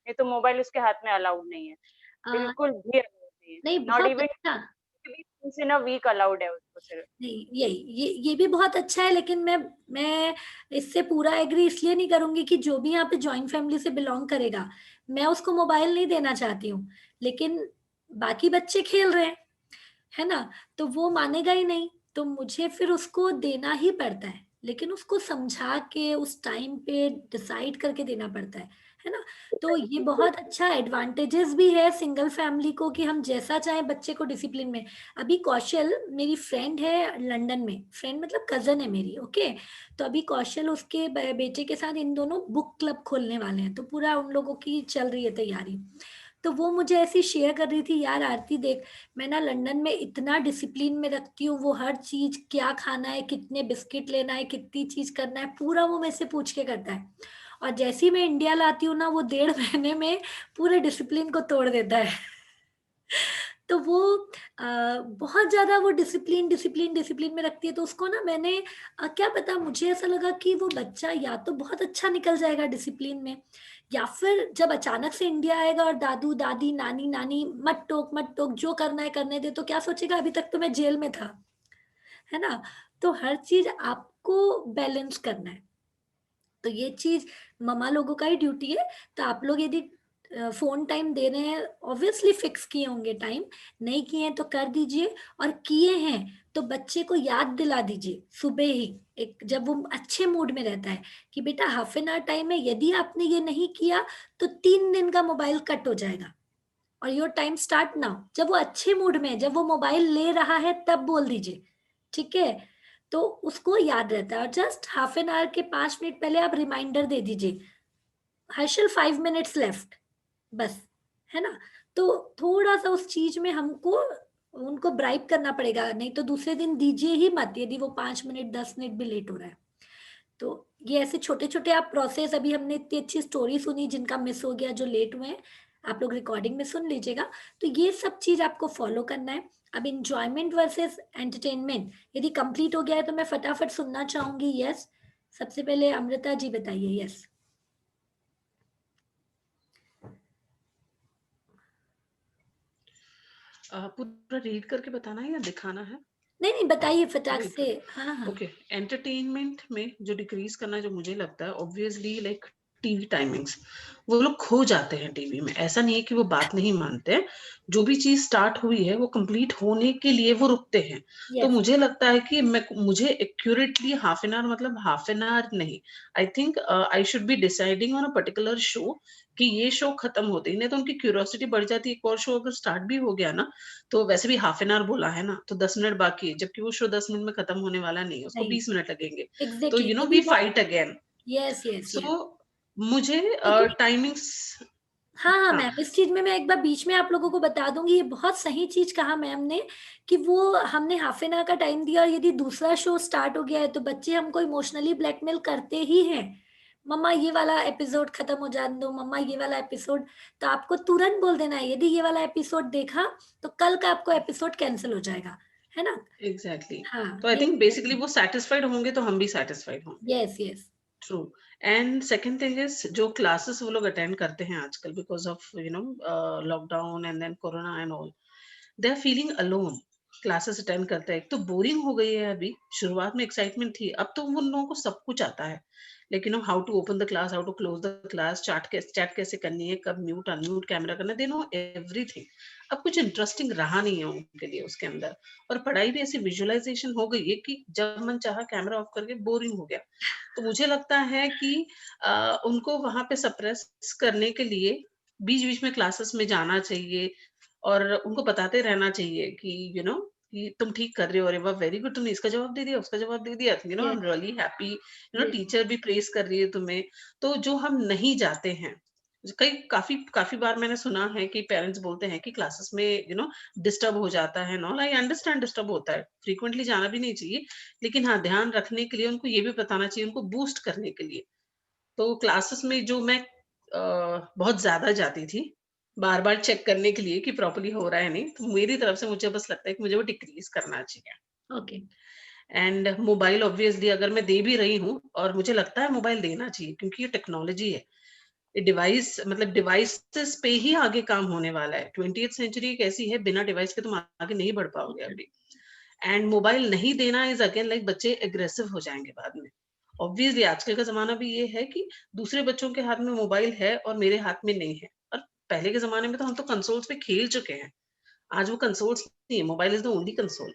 ये तो मोबाइल उसके हाथ में अलाउड नहीं है, अ, बिल्कुल भी अलाउड नहीं है। नहीं नॉट बहुत इवन अच्छा। इन अ वीक अलाउड है उसको सिर्फ। नहीं, ये भी बहुत अच्छा है, लेकिन मैं इससे पूरा एग्री इसलिए नहीं करूंगी कि जो भी यहाँ पे जॉइंट फैमिली से बिलोंग करेगा, मैं उसको मोबाइल नहीं देना चाहती हूँ, लेकिन बाकी बच्चे खेल रहे हैं, है ना, तो वो मानेगा ही नहीं, तो मुझे फिर उसको देना ही पड़ता है, लेकिन उसको समझा के उस टाइम पे डिसाइड करके देना पड़ता है ना। तो ये बहुत अच्छा एडवांटेजेस भी है सिंगल फैमिली को कि हम जैसा चाहे बच्चे को डिसिप्लिन में। अभी कौशल मेरी फ्रेंड है लंदन में, फ्रेंड मतलब कजन है मेरी, ओके। तो अभी कौशल उसके बेटे के साथ इन दोनों बुक क्लब खोलने वाले हैं, तो पूरा उन लोगों की चल रही है तैयारी। तो वो मुझे ऐसी शेयर कर रही थी, यार आरती देख, मैं ना लंदन में इतना डिसिप्लिन में रखती हूँ, वो हर चीज क्या खाना है, कितने बिस्किट लेना है, कितनी चीज करना है, पूरा वो मेरे से पूछ के करता है। और जैसे ही मैं इंडिया लाती हूँ ना, वो 1.5 महीने में पूरे डिसिप्लिन को तोड़ देता है। तो वो बहुत ज्यादा वो डिसिप्लिन डिसिप्लिन डिसिप्लिन में रखती है। तो उसको ना मैंने क्या पता, मुझे ऐसा लगा कि वो बच्चा या तो बहुत अच्छा निकल जाएगा डिसिप्लिन में, या फिर जब अचानक से इंडिया आएगा और दादू दादी नानी नानी मत टोक जो करना है करने दे, तो क्या सोचेगा अभी तक तो मैं जेल में था, है ना। तो हर चीज आपको बैलेंस करना है। तो ये चीज ममा लोगों का ही ड्यूटी है। तो आप लोग यदि फोन टाइम दे रहे हैं, ऑब्वियसली फिक्स किए होंगे टाइम, नहीं किए हैं तो कर दीजिए, और किए हैं तो बच्चे को याद दिला दीजिए सुबह ही, एक जब वो अच्छे मूड में रहता है कि बेटा हाफ एन आवर टाइम है, यदि आपने ये नहीं किया तो 3 दिन का मोबाइल कट हो जाएगा, और योर टाइम स्टार्ट नाउ। जब वो अच्छे मूड में है, जब वो मोबाइल ले रहा है, तब बोल दीजिए, ठीक है। तो उसको याद रहता है। और जस्ट हाफ एन आवर के 5 मिनट पहले आप रिमाइंडर दे दीजिए, हर्षल 5 मिनट्स लेफ्ट, बस, है ना? तो थोड़ा-सा उस चीज़ में हमको उनको ब्राइब करना पड़ेगा, नहीं तो दूसरे दिन दीजिए ही मत, यदि वो 5 मिनट 10 मिनट भी लेट हो रहा है। तो ये ऐसे छोटे-छोटे आप प्रोसेस, अभी हमने इतनी अच्छी स्टोरी सुनी जिनका मिस हो गया, जो लेट हुए हैं, आप लोग रिकॉर्डिंग में सुन लीजिएगा। तो ये सब चीज़ आपको फ़ॉलो करना है। अब एन्जॉयमेंट वर्सेस एंटरटेनमेंट यदि कंप्लीट हो गया है तो मैं फटाफट सुनना चाहूँगी, यस। सबसे पहले अमृता जी बताइए, यस। पूरा रीड करके बताना है या दिखाना है? नहीं, बताइए फटाक रीड से। कर हाँ, हाँ। ओके। एंटरटेनमेंट में जो डिक्रीज करना जो मुझे लगता है ऑब्वियसली लाइक टीवी टाइमिंग्स, वो लोग खो जाते हैं टीवी में। ऐसा नहीं है कि वो बात नहीं मानते हैं, जो भी चीज स्टार्ट हुई है वो कंप्लीट होने के लिए वो रुकते हैं। तो यस, मुझे लगता है कि मुझे एक्यूरेटली हाफ एन आवर मतलब हाफ एन आवर नहीं, I think I should be deciding on a particular show कि ये शो खत्म होते ही, नहीं तो उनकी क्यूरियोसिटी बढ़ जाती है। एक और शो अगर स्टार्ट भी हो गया ना, तो वैसे भी हाफ एन आवर बोला है ना, तो 10 मिनट बाकी है, जबकि वो शो 10 मिनट में खत्म होने वाला नहीं है, उसको नहीं, 20 मिनट लगेंगे। तो एग्ज़ैक्टली, वी यदि वो fight again. Yes, yes, yes. So मुझे लेकिन टाइमिंग्स। हाँ, हाँ, हाँ, मैम, इस चीज़ में मैं एक बार बीच में आप लोगों को बता दूँगी, ये बहुत सही चीज़ कहा मैम ने कि वो हमने हाफ एन आवर का टाइम दिया और यदि दूसरा शो स्टार्ट हो गया है, तो बच्चे हमको इमोशनली ब्लैकमेल करते ही हैं। मम्मा ये वाला एपिसोड खत्म हो जाने दो, मम्मा ये वाला एपिसोड, तो आपको तुरंत बोल देना है, यदि ये वाला एपिसोड देखा, तो कल का आपको एपिसोड कैंसल हो जाएगा, है ना? एग्जैक्टली। हाँ, तो आई ये थिंक चीज़ बेसिकली रखना। वो सेटिस्फाइड होंगे तो हम भी सेटिस्फाइड होंगे। Yes, yes, true. And second thing is जो क्लासेस वो लोग अटेंड करते हैं आजकल because of lockdown and then corona and all, they are feeling alone. Classes attend करते हैं, एक तो बोरिंग हो गई है। अभी शुरुआत में एक्साइटमेंट थी, अब तो उन लोगों को सब कुछ आता है, लेकिन how to open the class, how to close the class, chat कैसे करनी है, कब म्यूट अनम्यूट कैमरा करना, दे नो एवरीथिंग। अब कुछ इंटरेस्टिंग रहा नहीं है उनके लिए उसके अंदर। और पढ़ाई भी ऐसी विजुअलाइजेशन हो गई है कि जब मन चाहा कैमरा ऑफ करके बोरिंग हो गया। तो मुझे लगता है कि उनको वहां पे सप्रेस करने के लिए बीच बीच में क्लासेस में जाना चाहिए और उनको बताते रहना चाहिए कि कि तुम ठीक कर रहे हो, अरे वाह वेरी गुड, तुमने इसका जवाब दे दिया, उसका जवाब दे दिया, I yes, am really happy, yes, teacher भी प्रेज कर रही है तुम्हें। तो जो हम नहीं जाते हैं, कई काफी काफी बार मैंने सुना है कि पेरेंट्स बोलते हैं कि क्लासेस में डिस्टर्ब हो जाता है। नॉल आई अंडरस्टैंड डिस्टर्ब होता है, फ्रीक्वेंटली जाना भी नहीं चाहिए, लेकिन हाँ ध्यान रखने के लिए उनको ये भी बताना चाहिए, उनको बूस्ट करने के लिए। तो क्लासेस में जो मैं बहुत ज़्यादा जाती थी, बार-बार चेक करने के लिए कि प्रॉपर्ली हो रहा है नहीं, तो मेरी तरफ से मुझे बस लगता है कि मुझे वो डिक्रीज़ करना चाहिए। ओके, एंड मोबाइल ऑब्वियसली अगर मैं दे भी रही हूँ, और मुझे लगता है मोबाइल देना चाहिए क्योंकि ये टेक्नोलॉजी है। ये डिवाइस मतलब डिवाइसेज़ पे ही आगे काम होने वाला है। 20th सेंचुरी एक ऐसी है, बिना डिवाइस के तुम आगे नहीं बढ़ पाओगे अभी। एंड मोबाइल नहीं देना इज़ अगेन लाइक बच्चे एग्रेसिव हो जाएँगे बाद में। ऑब्वियसली आजकल का ज़माना भी ये है कि दूसरे बच्चों के हाथ में मोबाइल है और मेरे हाथ में नहीं है। और पहले के ज़माने में तो हम तो कंसोल्स पे खेल चुके हैं। आज वो कंसोल्स नहीं है, mobile is the only console.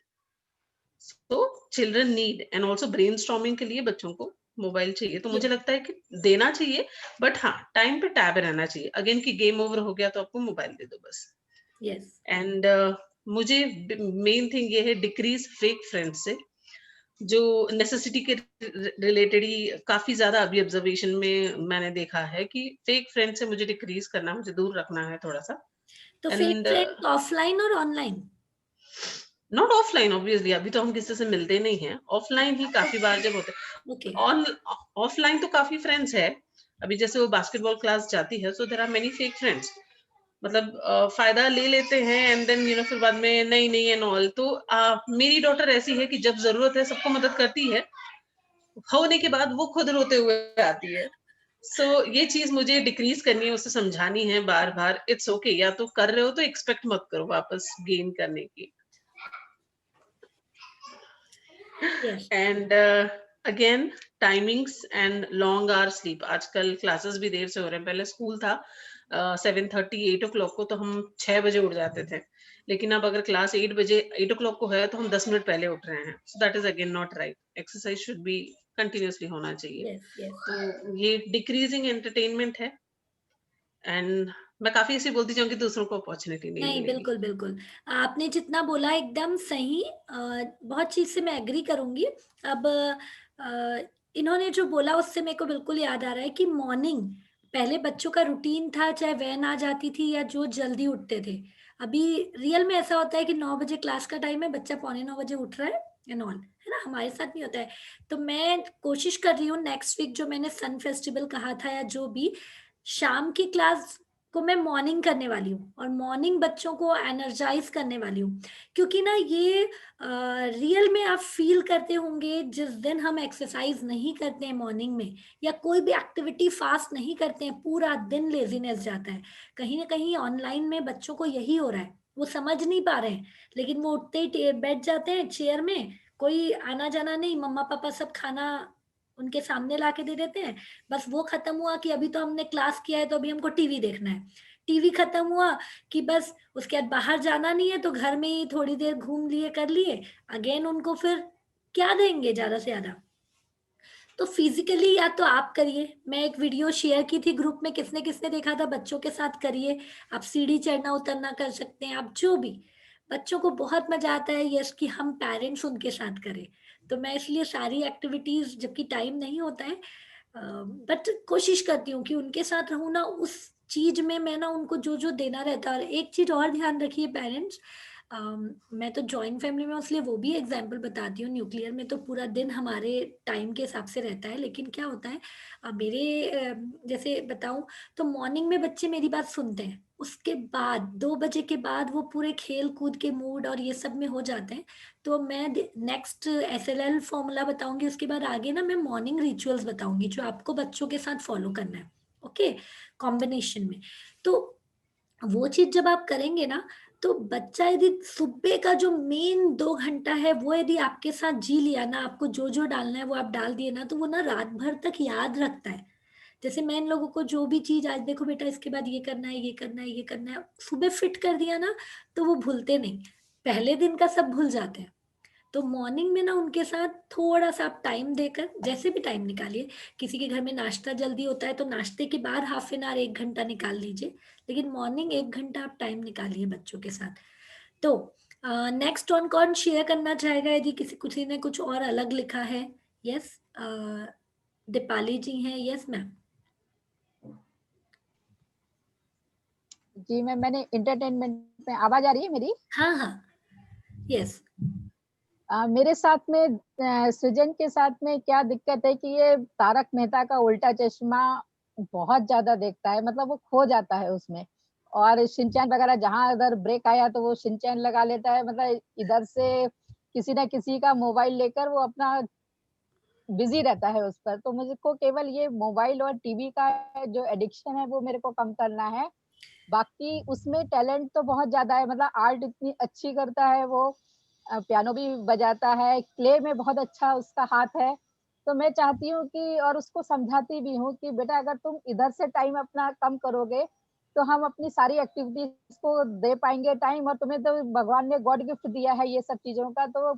तो children need and also brainstorming के लिए बच्चों को मोबाइल चाहिए। तो मुझे यस, लगता है कि देना चाहिए, बट हाँ, टाइम पे टैब रहना चाहिए। अगेन कि गेम ओवर हो गया तो आपको मोबाइल दे दो बस। यस, एंड मुझे मेन थिंग ये है डिक्रीज फेक फ्रेंड्स से, जो नेसेसिटी के रिलेटेड ही काफी ज्यादा अभी ऑब्जर्वेशन में मैंने देखा है कि फेक फ्रेंड से मुझे डिक्रीज करना, मुझे दूर रखना है थोड़ा सा। तो फेक एंड फ्रेंड्स ऑफलाइन और ऑनलाइन? नॉट ऑफलाइन, ऑब्वियसली अभी तो हम किसी से मिलते नहीं हैं, ऑफलाइन ही काफी बार जब होते। ओके, ऑन ऑफलाइन तो काफी फ्रेंड्स है। अभी जैसे वो बास्केटबॉल क्लास जाती है, so there are many fake friends. मतलब फायदा ले लेते हैं एंड देन फिर बाद में नहीं नहीं एंड ऑल। तो मेरी डॉटर ऐसी है कि जब जरूरत है सबको मदद करती है, होने के बाद वो खुद रोते हुए आती है। सो ये चीज मुझे डिक्रीज करनी है, उसे समझानी है बार बार, इट्स ओके, या तो कर रहे हो तो एक्सपेक्ट मत करो वापस गेन करने की। Yes, and again timings and long hour sleep. आजकल क्लासेस भी देर से हो रहे हैं, पहले स्कूल था 7:30 8 o'clock को, तो हम 6 बजे उठ जाते थे, लेकिन अब अगर क्लास 8 बजे 8 o'clock को है तो हम 10 मिनट पहले उठ रहे हैं। So that is again not right. Exercise should be continuously होना चाहिए। यस, यस, तो ये डिक्रीजिंग एंटरटेनमेंट है। एंड मैं काफी ऐसी बोलती जाऊंगी, दूसरों को अपॉर्चुनिटी नहीं नहीं, मिलेगी। बिल्कुल, बिल्कुल। आपने जितना बोला एकदम सही, बहुत चीज़ से मैं एग्री करूँगी। अब इन्होंने जो बोला उससे मेरे को बिल्कुल याद आ रहा है कि मॉर्निंग पहले बच्चों का रूटीन था, चाहे वैन आ जाती थी या जो जल्दी उठते थे। अभी रियल में ऐसा होता है कि 9 बजे क्लास का टाइम है, बच्चा पौने 9 बजे उठ रहा है एंड ऑल, है ना? हमारे साथ नहीं होता है। तो मैं कोशिश कर रही हूँ नेक्स्ट वीक जो मैंने सन फेस्टिवल कहा था या जो भी, शाम की क्लास को मैं मॉर्निंग करने वाली हूँ और मॉर्निंग बच्चों को एनर्जाइज करने वाली हूँ, क्योंकि ना ये रियल में आप फील करते होंगे जिस दिन हम एक्सरसाइज नहीं करते हैं मॉर्निंग में या कोई भी एक्टिविटी फास्ट नहीं करते हैं, पूरा दिन लेजीनेस जाता है। कहीं ना कहीं ऑनलाइन में बच्चों को यही हो रहा है, वो समझ नहीं पा रहे हैं, लेकिन वो उठते ही बैठ जाते हैं चेयर में, कोई आना जाना नहीं, मम्मा पापा सब खाना उनके सामने ला के दे देते हैं। बस वो खत्म हुआ कि अभी तो हमने क्लास किया है तो अभी हमको टीवी देखना है। टीवी खत्म हुआ कि बस उसके बाद बाहर जाना नहीं है तो घर में ही थोड़ी देर घूम लिए कर लिए। अगेन उनको फिर क्या देंगे ज्यादा से ज्यादा? तो फिजिकली या तो आप करिए, मैं एक वीडियो शेयर की थी ग्रुप में, किसने किसने देखा था? बच्चों के साथ करिए। आप सीढ़ी चढ़ना उतरना कर सकते हैं, आप जो भी। बच्चों को बहुत मजा आता है यस कि हम पेरेंट्स उनके साथ करें। तो मैं इसलिए सारी एक्टिविटीज, जबकि टाइम नहीं होता है, बट कोशिश करती हूँ कि उनके साथ रहूँ ना, उस चीज में मैं ना उनको जो जो देना रहता है। और एक चीज और ध्यान रखिए पेरेंट्स, मैं तो जॉइंट फैमिली में हूँ, इसलिए वो भी एग्जाम्पल बताती हूँ। न्यूक्लियर में तो पूरा दिन हमारे टाइम के हिसाब से रहता है, लेकिन क्या होता है, मेरे जैसे बताऊं, तो मॉर्निंग में बच्चे मेरी बात सुनते हैं, उसके बाद 2 बजे के बाद वो पूरे खेल कूद के मूड और ये सब में हो जाते हैं। तो मैं नेक्स्ट SLL फॉर्मूला बताऊंगी, उसके बाद आगे ना मैं मॉर्निंग रिचुअल्स बताऊंगी जो आपको बच्चों के साथ फॉलो करना है। ओके, कॉम्बिनेशन में। तो वो चीज जब आप करेंगे ना, तो बच्चा यदि सुबह का जो मेन 2 घंटा है वो यदि आपके साथ जी लिया ना, आपको जो जो डालना है वो आप डाल दिए ना, तो वो ना रात भर तक याद रखता है। जैसे मैं इन लोगों को जो भी चीज, आज देखो बेटा इसके बाद ये करना है, ये करना है, ये करना है, सुबह फिट कर दिया ना, तो वो भूलते नहीं। पहले दिन का सब भूल जाते हैं। तो मॉर्निंग में ना उनके साथ थोड़ा सा आप टाइम देकर, जैसे भी टाइम निकालिए, किसी के घर में नाश्ता जल्दी होता है तो नाश्ते के बाद हाफ एन आवर 1 घंटा निकाल लीजिए, लेकिन मॉर्निंग 1 घंटा आप टाइम निकालिए बच्चों के साथ। तो नेक्स्ट ऑन कौन शेयर करना चाहेगा यदि किसी ने कुछ और अलग लिखा है? यस, दीपाली जी हैं, यस मैम। जी मैम, मैंने इंटरटेनमेंट में, आवाज आ रही है मेरी? हाँ हाँ, यस। मेरे साथ में सृजन के साथ में क्या दिक्कत है कि ये तारक मेहता का उल्टा चश्मा बहुत ज्यादा देखता है, मतलब वो खो जाता है उसमें। और शिनचैन वगैरह जहां अगर ब्रेक आया तो वो शिनचैन लगा लेता है, मतलब इधर से किसी ना किसी का मोबाइल लेकर वो अपना बिजी रहता है उस पर। तो मुझको केवल ये मोबाइल और टीवी का जो एडिक्शन है वो मेरे को कम करना है। बाकी उसमें टैलेंट तो बहुत ज्यादा है, मतलब आर्ट इतनी अच्छी करता है वो, पियानो भी बजाता है, क्ले में बहुत अच्छा उसका हाथ है। तो मैं चाहती हूँ कि, और उसको समझाती भी हूँ कि बेटा अगर तुम इधर से टाइम अपना कम करोगे तो हम अपनी सारी एक्टिविटीज को दे पाएंगे टाइम, और तुम्हें तो भगवान ने गॉड गिफ्ट दिया है ये सब चीजों का। तो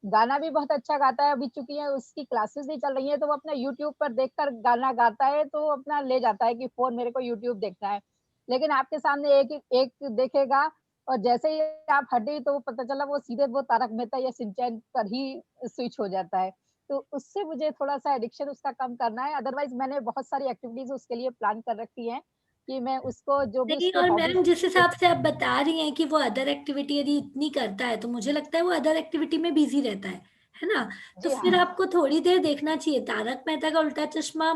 गाना भी बहुत अच्छा गाता है, अभी चूंकि उसकी क्लासेस नहीं चल रही है तो वो अपना यूट्यूब पर देखकर गाना गाता है, तो वो अपना ले जाता है कि फोन मेरे को यूट्यूब देखना है। लेकिन आपके सामने एक एक देखेगा, और जैसे ही आप हटे तो वो पता चला वो सीधे वो तारक मेहता या सिंचैन पर ही स्विच हो जाता है। तो उससे मुझे थोड़ा सा एडिक्शन उसका कम करना है। अदरवाइज मैंने बहुत सारी एक्टिविटीज उसके लिए प्लान कर रखी है कि मैं उसको जो भी नहीं, उसके और हॉबीज। मैम जिस हिसाब से आप बता रही हैं कि वो अदर एक्टिविटी यदि इतनी करता है, तो मुझे लगता है वो अदर एक्टिविटी में बिजी रहता है ना? तो जी फिर हाँ। आपको थोड़ी देर देखना चाहिए तारक मेहता का उल्टा चश्मा।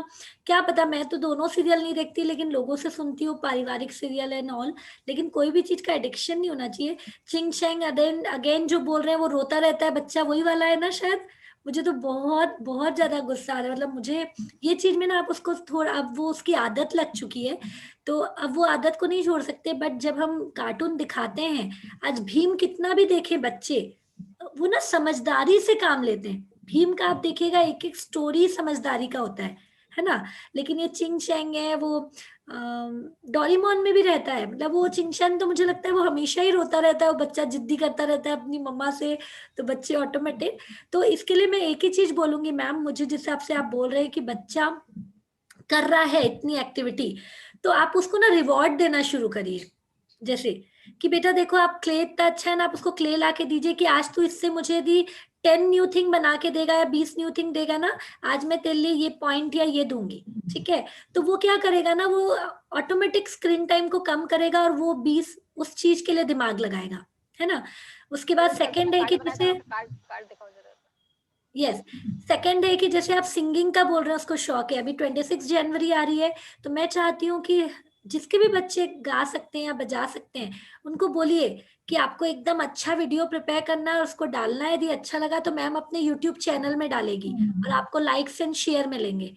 क्या पता, मैं तो दोनों सीरियल नहीं देखती, लेकिन लोगों से सुनती हूँ पारिवारिक सीरियल एंड ऑल। लेकिन कोई भी चीज का एडिक्शन नहीं होना चाहिए। चिंग शैंग अगेन अगेन जो बोल रहे हैं, वो रोता रहता है बच्चा, वही वाला है ना शायद? मुझे तो बहुत बहुत ज्यादा गुस्सा आ रहा है, मतलब मुझे ये चीज में ना, आप उसको थोड़ा, अब वो उसकी आदत लग चुकी है, तो अब वो आदत को नहीं छोड़ सकते। बट जब हम कार्टून दिखाते हैं, आज भीम कितना भी देखे बच्चे, वो ना समझदारी से काम लेते हैं। भीम का आप देखिएगा, एक एक स्टोरी समझदारी का होता है ना? लेकिन ये चिंग चैंग है, वो डोरेमोन में भी रहता है, मतलब वो चिंगचैंग तो मुझे लगता है वो हमेशा ही रोता रहता है, वो बच्चा जिद्दी करता रहता है अपनी मम्मा से, तो बच्चे ऑटोमेटिक। तो इसके लिए मैं एक ही चीज बोलूंगी मैम, मुझे जिस हिसाब से आप बोल रहे हैं कि बच्चा कर रहा है इतनी एक्टिविटी, तो आप उसको ना रिवॉर्ड देना शुरू करिए, जैसे कि बेटा देखो आप क्ले इतना अच्छा है ना, आप उसको क्ले ला के दीजिए कि आज तू इससे मुझे यदि 10 न्यू थिंग बना के देगा या 20 न्यू थिंग देगा ना, आज मैं तेरे लिए ये पॉइंट या ये दूंगी, ठीक है। तो वो क्या करेगा ना, वो ऑटोमेटिक स्क्रीन टाइम को कम करेगा और वो 20 उस चीज के लिए दिमाग लगाएगा, है ना। उसके बाद सेकंड है कि जैसे कार्ड दिखाओ जरा। यस, सेकंड है कि जैसे आप सिंगिंग का बोल रहे हैं, उसको शौक है, अभी 26 जनवरी आ रही है, तो मैं चाहती हूँ कि जिसके भी बच्चे गा सकते हैं या बजा सकते हैं, उनको बोलिए कि आपको एकदम अच्छा वीडियो प्रिपेयर करना है, उसको डालना है, यदि अच्छा लगा तो मैम अपने यूट्यूब चैनल में डालेगी और आपको लाइक्स एंड शेयर मिलेंगे।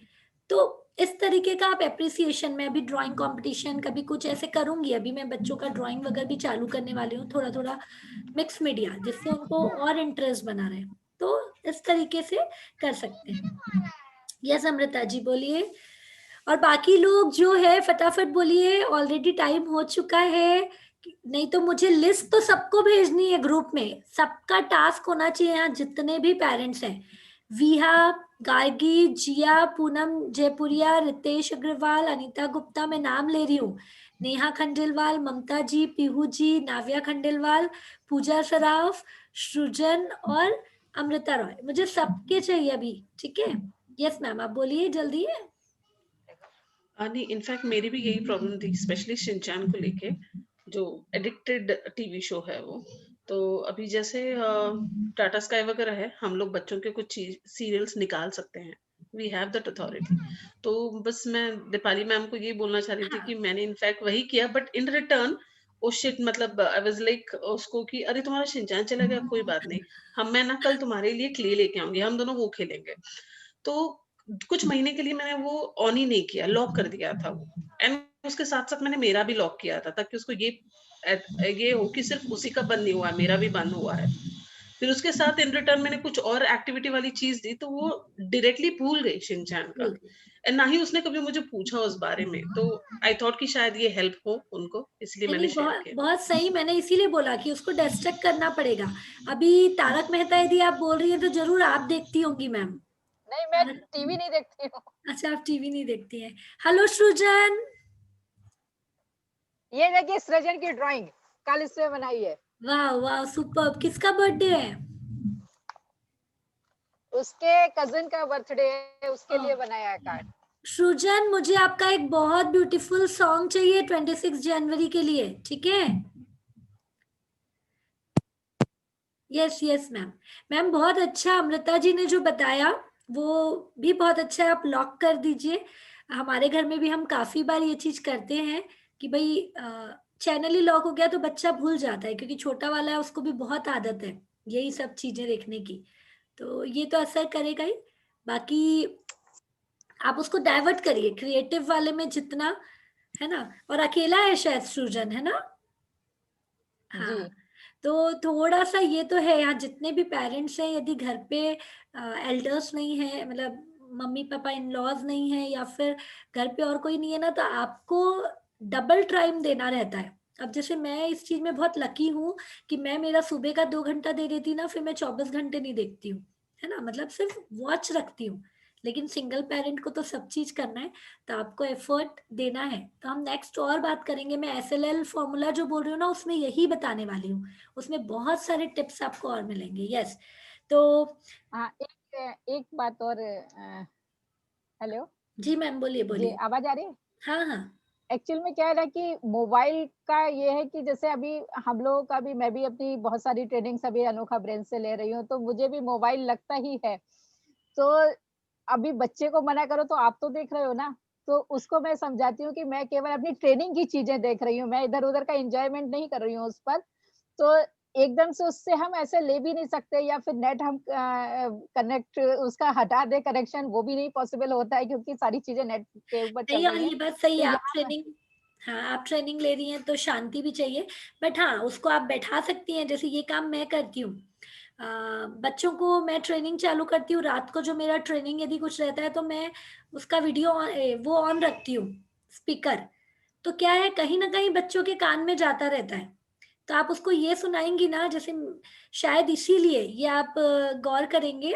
तो इस तरीके का आप एप्रिसिएशन में, अभी ड्राइंग कंपटीशन कभी कुछ ऐसे करूंगी, अभी मैं बच्चों का ड्राइंग वगैरह भी चालू करने वाली हूँ, थोड़ा थोड़ा मिक्स मीडिया, जिससे उनको और इंटरेस्ट बना रहे, तो इस तरीके से कर सकते हैं। यस अमृता जी बोलिए, और बाकी लोग जो है फटाफट बोलिए, ऑलरेडी टाइम हो चुका है। नहीं तो मुझे लिस्ट तो सबको भेजनी है ग्रुप में, सबका टास्क होना चाहिए, यहाँ जितने भी पेरेंट्स हैं, विहा, गार्गी, जिया, पूनम जयपुरिया, रितेश अग्रवाल, अनीता गुप्ता, मैं नाम ले रही हूँ, नेहा खंडेलवाल, ममता जी, पीहू जी, नाव्या खंडेलवाल, पूजा सराफ, सृजन और अमृता रॉय, मुझे सबके चाहिए अभी, ठीक है। यस मैम आप बोलिए जल्दी है। नहीं, इनफैक्ट मेरी भी यही प्रॉब्लम थी, स्पेशली शिनचैन को लेके, जो एडिक्टेड टीवी शो है वो। तो अभी जैसे टाटा स्काई वगैरह है, हम लोग बच्चों के कुछ सीरियल्स निकाल सकते हैं, वी हैव दैट अथॉरिटी। तो बस मैं दीपाली मैम को ये बोलना चाह रही थी कि मैंने इनफैक्ट वही किया, but in return oh shit, मतलब आई वाज लाइक उसको कि अरे तुम्हारा शिनचैन चला गया, कोई बात नहीं, मैं ना कल तुम्हारे लिए क्ले लेके आऊंगी, हम दोनों वो खेलेंगे। तो कुछ महीने के लिए मैंने वो ऑन ही नहीं किया, लॉक कर दिया था वो, एंड उसके साथ साथ मैंने मेरा भी लॉक किया था, ताकि उसको ये हो कि सिर्फ उसी का बंद नहीं हुआ है, मेरा भी बंद हुआ है। फिर उसके साथ इन रिटर्न मैंने कुछ और एक्टिविटी वाली चीज दी, तो वो डायरेक्टली भूल गई शिनचैन का, एंड ना ही उसने कभी मुझे पूछा उस बारे में। तो आई थॉट कि शायद ये हेल्प हो उनको, इसलिए नहीं मैंने नहीं, शेयर बहुत किया। बहुत सही, मैंने इसीलिए बोला कि उसको डिस्ट्रैक्ट करना पड़ेगा। अभी तारक मेहता यदि आप बोल रही हैं तो जरूर आप देखती होंगी मैम। नहीं, मैं टीवी नहीं देखती हूँ। अच्छा आप टीवी नहीं देखती हैं। हेलो सृजन। ये देखिए सृजन की ड्राइंग कल इसमें बनाई है। वाह वाह सुपर, किसका बर्थडे है? उसके कजिन का बर्थडे है, उसके लिए बनाया है कार्ड। सृजन मुझे आपका एक बहुत ब्यूटीफुल सॉन्ग चाहिए 26 जनवरी के लिए, ठीक है। Yes yes ma'am. मैम बहुत अच्छा, अमृता जी ने जो बताया वो भी बहुत अच्छा है, आप लॉक कर दीजिए। हमारे घर में भी हम काफी बार ये चीज करते हैं कि भाई चैनल ही लॉक हो गया तो बच्चा भूल जाता है, क्योंकि छोटा वाला है, उसको भी बहुत आदत है यही सब चीजें देखने की, तो ये तो असर करेगा ही। बाकी आप उसको डाइवर्ट करिए क्रिएटिव वाले में जितना, है ना। और अकेला है शायद सृजन, है ना। जी। हाँ, तो थोड़ा सा ये तो है, यहाँ जितने भी पेरेंट्स हैं, यदि घर पे एल्डर्स नहीं है, मतलब मम्मी पापा इन लॉज नहीं है, या फिर घर पे और कोई नहीं है ना, तो आपको डबल टाइम देना रहता है। अब जैसे मैं इस चीज में बहुत लकी हूँ कि मैं मेरा सुबह का 2 घंटा दे देती ना, फिर मैं 24 घंटे नहीं देखती हूँ, है ना, मतलब सिर्फ वॉच रखती हूँ। लेकिन सिंगल पेरेंट को तो सब चीज करना है, तो आपको एफर्ट देना है। तो हम नेक्स्ट और बात करेंगे, मैं SLL फॉर्मूला जो बोल रही हूँ ना, उसमें यही बताने वाली हूँ, उसमें बहुत सारे टिप्स आपको और मिलेंगे। यस, तो हाँ, एक बात और। हेलो जी मैम बोलिए जी, बोलिए। आवाज आ रही है? हाँ हाँ एक्चुअल में क्या है ना कि मोबाइल का ये है कि जैसे अभी हम लोगों का भी, मैं भी अपनी बहुत सारी ट्रेनिंग्स अभी अनोखा ब्रेन से ले रही हूँ, तो मुझे भी मोबाइल लगता ही है। तो अभी बच्चे को मना करो तो आप तो देख रहे हो ना, तो उसको मैं समझाती हूँ कि मैं केवल अपनी ट्रेनिंग की चीजें देख रही हूँ, मैं इधर-उधर का एन्जॉयमेंट नहीं कर रही हूँ उस पर। तो एकदम से उससे हम ऐसे ले भी नहीं सकते, या फिर नेट हम कनेक्ट उसका हटा दें कनेक्शन, वो भी नहीं पॉसिबल होता है, क्योंकि सारी चीजें नेट के ऊपर नहीं, चल और रही हैं। ये बात सही तो है, आप यहाँ ट्रेनिंग, हाँ आप ट्रेनिंग ले रही हैं तो शांति भी चाहिए। बट हाँ, उसको आप बैठा सकती हैं, जैसे ये काम मैं करती हूँ। बच्चों को मैं ट्रेनिंग चालू करती हूँ रात को, जो मेरा ट्रेनिंग यदि कुछ रहता है तो मैं उसका वीडियो वो ऑन रखती हूँ, स्पीकर। तो क्या है, कहीं ना कहीं बच्चों के कान में जाता रहता है, तो आप उसको ये सुनाएंगी ना, जैसे शायद इसीलिए ये आप गौर करेंगे,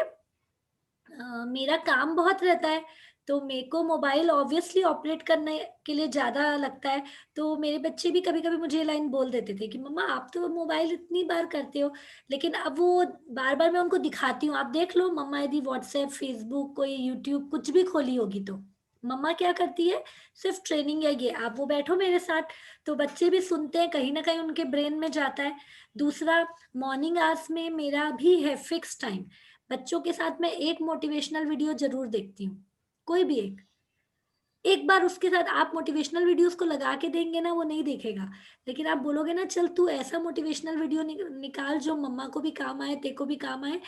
मेरा काम बहुत रहता है, तो मेरे को मोबाइल ऑब्वियसली ऑपरेट करने के लिए ज्यादा लगता है। तो मेरे बच्चे भी कभी कभी मुझे ये लाइन बोल देते थे कि मम्मा आप तो मोबाइल इतनी बार करते हो, लेकिन अब वो बार बार मैं उनको दिखाती हूँ, आप देख लो मम्मा यदि व्हाट्सएप, फेसबुक, कोई यूट्यूब कुछ भी खोली होगी तो मम्मा क्या करती है, सिर्फ ट्रेनिंग है ये, आप वो बैठो मेरे साथ। तो बच्चे भी सुनते हैं, कहीं ना कहीं उनके ब्रेन में जाता है। दूसरा, मॉर्निंग आवर्स में मेरा भी है फिक्स टाइम, बच्चों के साथ मैं एक मोटिवेशनल वीडियो जरूर देखती हूँ, कोई भी एक बार उसके साथ आप मोटिवेशनल वीडियोस को लगा के देंगे ना, वो नहीं देखेगा। लेकिन आप बोलोगे ना चल तू ऐसा मोटिवेशनल वीडियो निकाल जो मम्मा को भी काम आए, तेको भी काम आए,